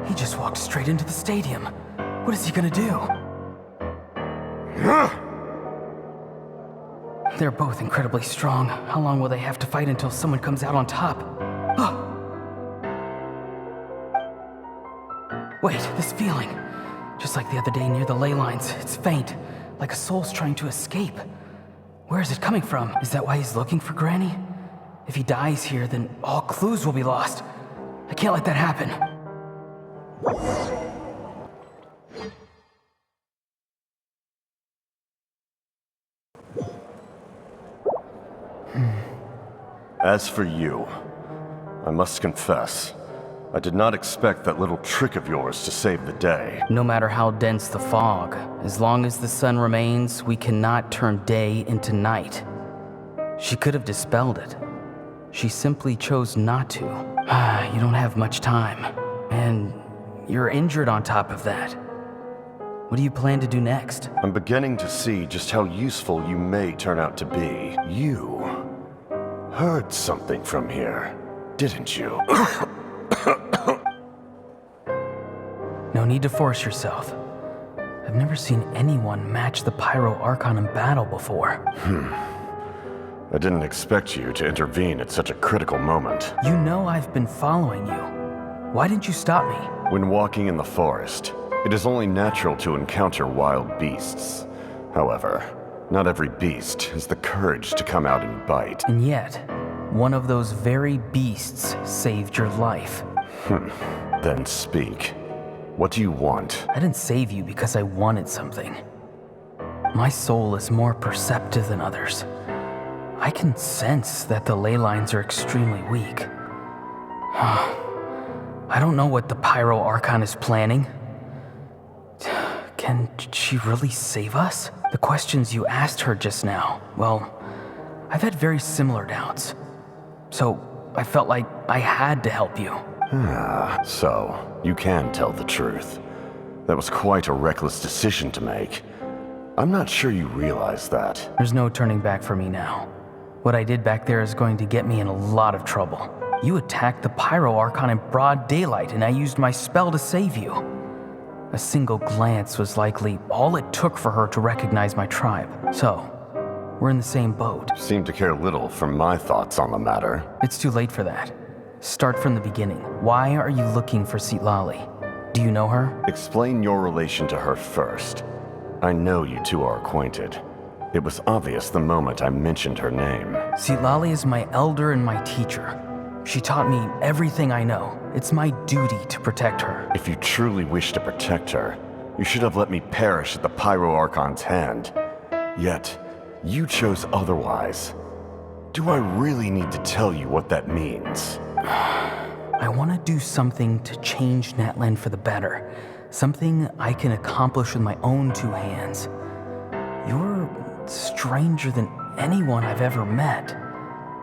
He just walked straight into the stadium. What is he gonna do? They're both incredibly strong. How long will they have to fight until someone comes out on top? Wait, this feeling. Just like the other day near the ley lines, it's faint, like a soul's trying to escape. Where is it coming from? Is that why he's looking for Granny? If he dies here, then all clues will be lost. I can't let that happen. As for you, I must confess, I did not expect that little trick of yours to save the day. No matter how dense the fog, as long as the sun remains, we cannot turn day into night. She could have dispelled it. She simply chose not to. You don't have much time. And you're injured on top of that. What do you plan to do next? I'm beginning to see just how useful you may turn out to be. You heard something from here, didn't you? No need to force yourself. I've never seen anyone match the Pyro Archon in battle before. I didn't expect you to intervene at such a critical moment. You know I've been following you. Why didn't you stop me? When walking in the forest, it is only natural to encounter wild beasts. However, not every beast has the courage to come out and bite. And yet, one of those very beasts saved your life. Then speak. What do you want? I didn't save you because I wanted something. My soul is more perceptive than others. I can sense that the ley lines are extremely weak. I don't know what the Pyro Archon is planning. Can she really save us? The questions you asked her just now, well, I've had very similar doubts. So I felt like I had to help you. So you can tell the truth. That was quite a reckless decision to make. I'm not sure you realize that. There's no turning back for me now. What I did back there is going to get me in a lot of trouble. You attacked the Pyro Archon in broad daylight, and I used my spell to save you. A single glance was likely all it took for her to recognize my tribe. So, we're in the same boat. You seem to care little for my thoughts on the matter. It's too late for that. Start from the beginning. Why are you looking for Citlali? Do you know her? Explain your relation to her first. I know you two are acquainted. It was obvious the moment I mentioned her name. Citlali is my elder and my teacher. She taught me everything I know. It's my duty to protect her. If you truly wish to protect her, you should have let me perish at the Pyro Archon's hand. Yet, you chose otherwise. Do I really need to tell you what that means? I want to do something to change Natlan for the better. Something I can accomplish with my own two hands. You're stranger than anyone I've ever met.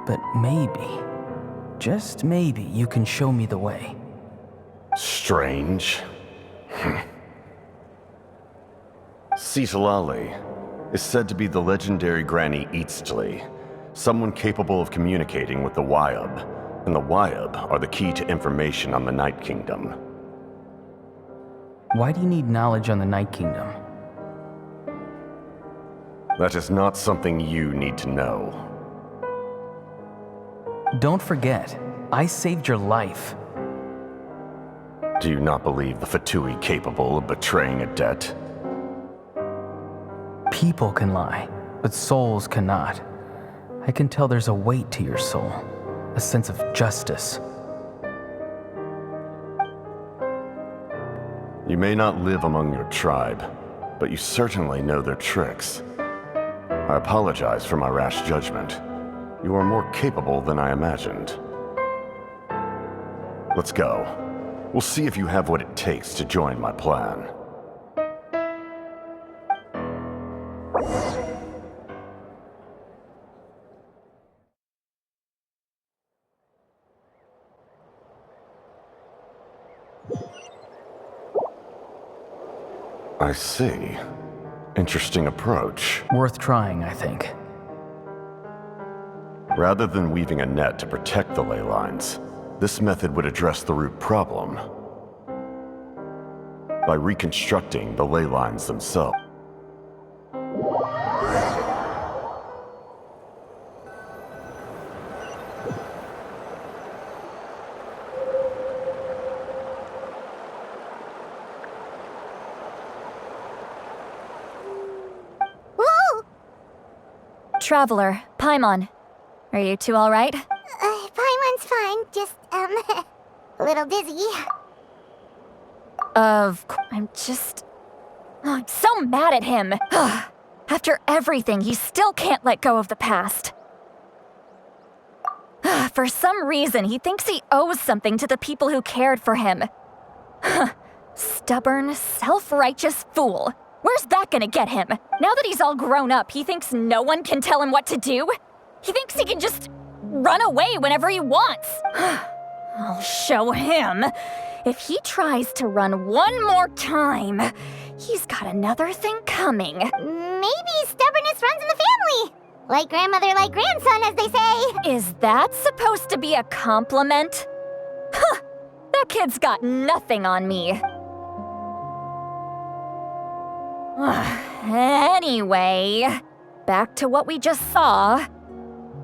But maybe, just maybe, you can show me the way. Strange? Citlali is said to be the legendary Granny Citlali, someone capable of communicating with the Wyab, and the Wyab are the key to information on the Night Kingdom. Why do you need knowledge on the Night Kingdom? That is not something you need to know. Don't forget, I saved your life. Do you not believe the Fatui capable of betraying a debt? People can lie, but souls cannot. I can tell there's a weight to your soul, a sense of justice. You may not live among your tribe, but you certainly know their tricks. I apologize for my rash judgment. You are more capable than I imagined. Let's go. We'll see if you have what it takes to join my plan. I see. Interesting approach. Worth trying, I think. Rather than weaving a net to protect the ley lines, this method would address the root problem by reconstructing the ley lines themselves. Traveler, Paimon. Are you two alright? Paimon's fine, just, a little dizzy. I'm so mad at him. After everything, he still can't let go of the past. For some reason, he thinks he owes something to the people who cared for him. Stubborn, self-righteous fool. Where's that gonna get him? Now that he's all grown up, he thinks no one can tell him what to do? He thinks he can just run away whenever he wants. I'll show him. If he tries to run one more time, he's got another thing coming. Maybe stubbornness runs in the family. Like grandmother, like grandson, as they say. Is that supposed to be a compliment? Huh, that kid's got nothing on me. Anyway, back to what we just saw.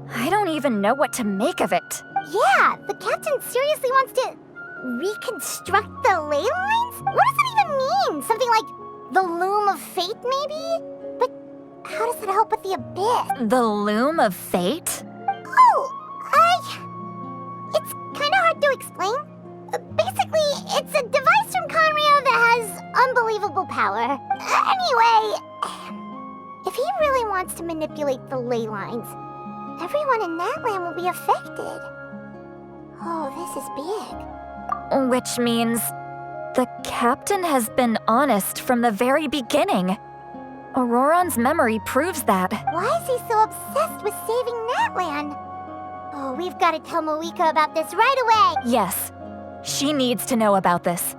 I don't even know what to make of it. Yeah, the captain seriously wants to reconstruct the ley lines? What does that even mean? Something like the loom of fate, maybe? But how does that help with the abyss? The loom of fate? It's kind of hard to explain. Basically, it's a device from Conrio that has unbelievable power. Anyway, if he really wants to manipulate the ley lines, everyone in Natlan will be affected. Oh, this is big. Which means the captain has been honest from the very beginning. Auroran's memory proves that. Why is he so obsessed with saving Natlan? Oh, we've got to tell Moeka about this right away. Yes, she needs to know about this.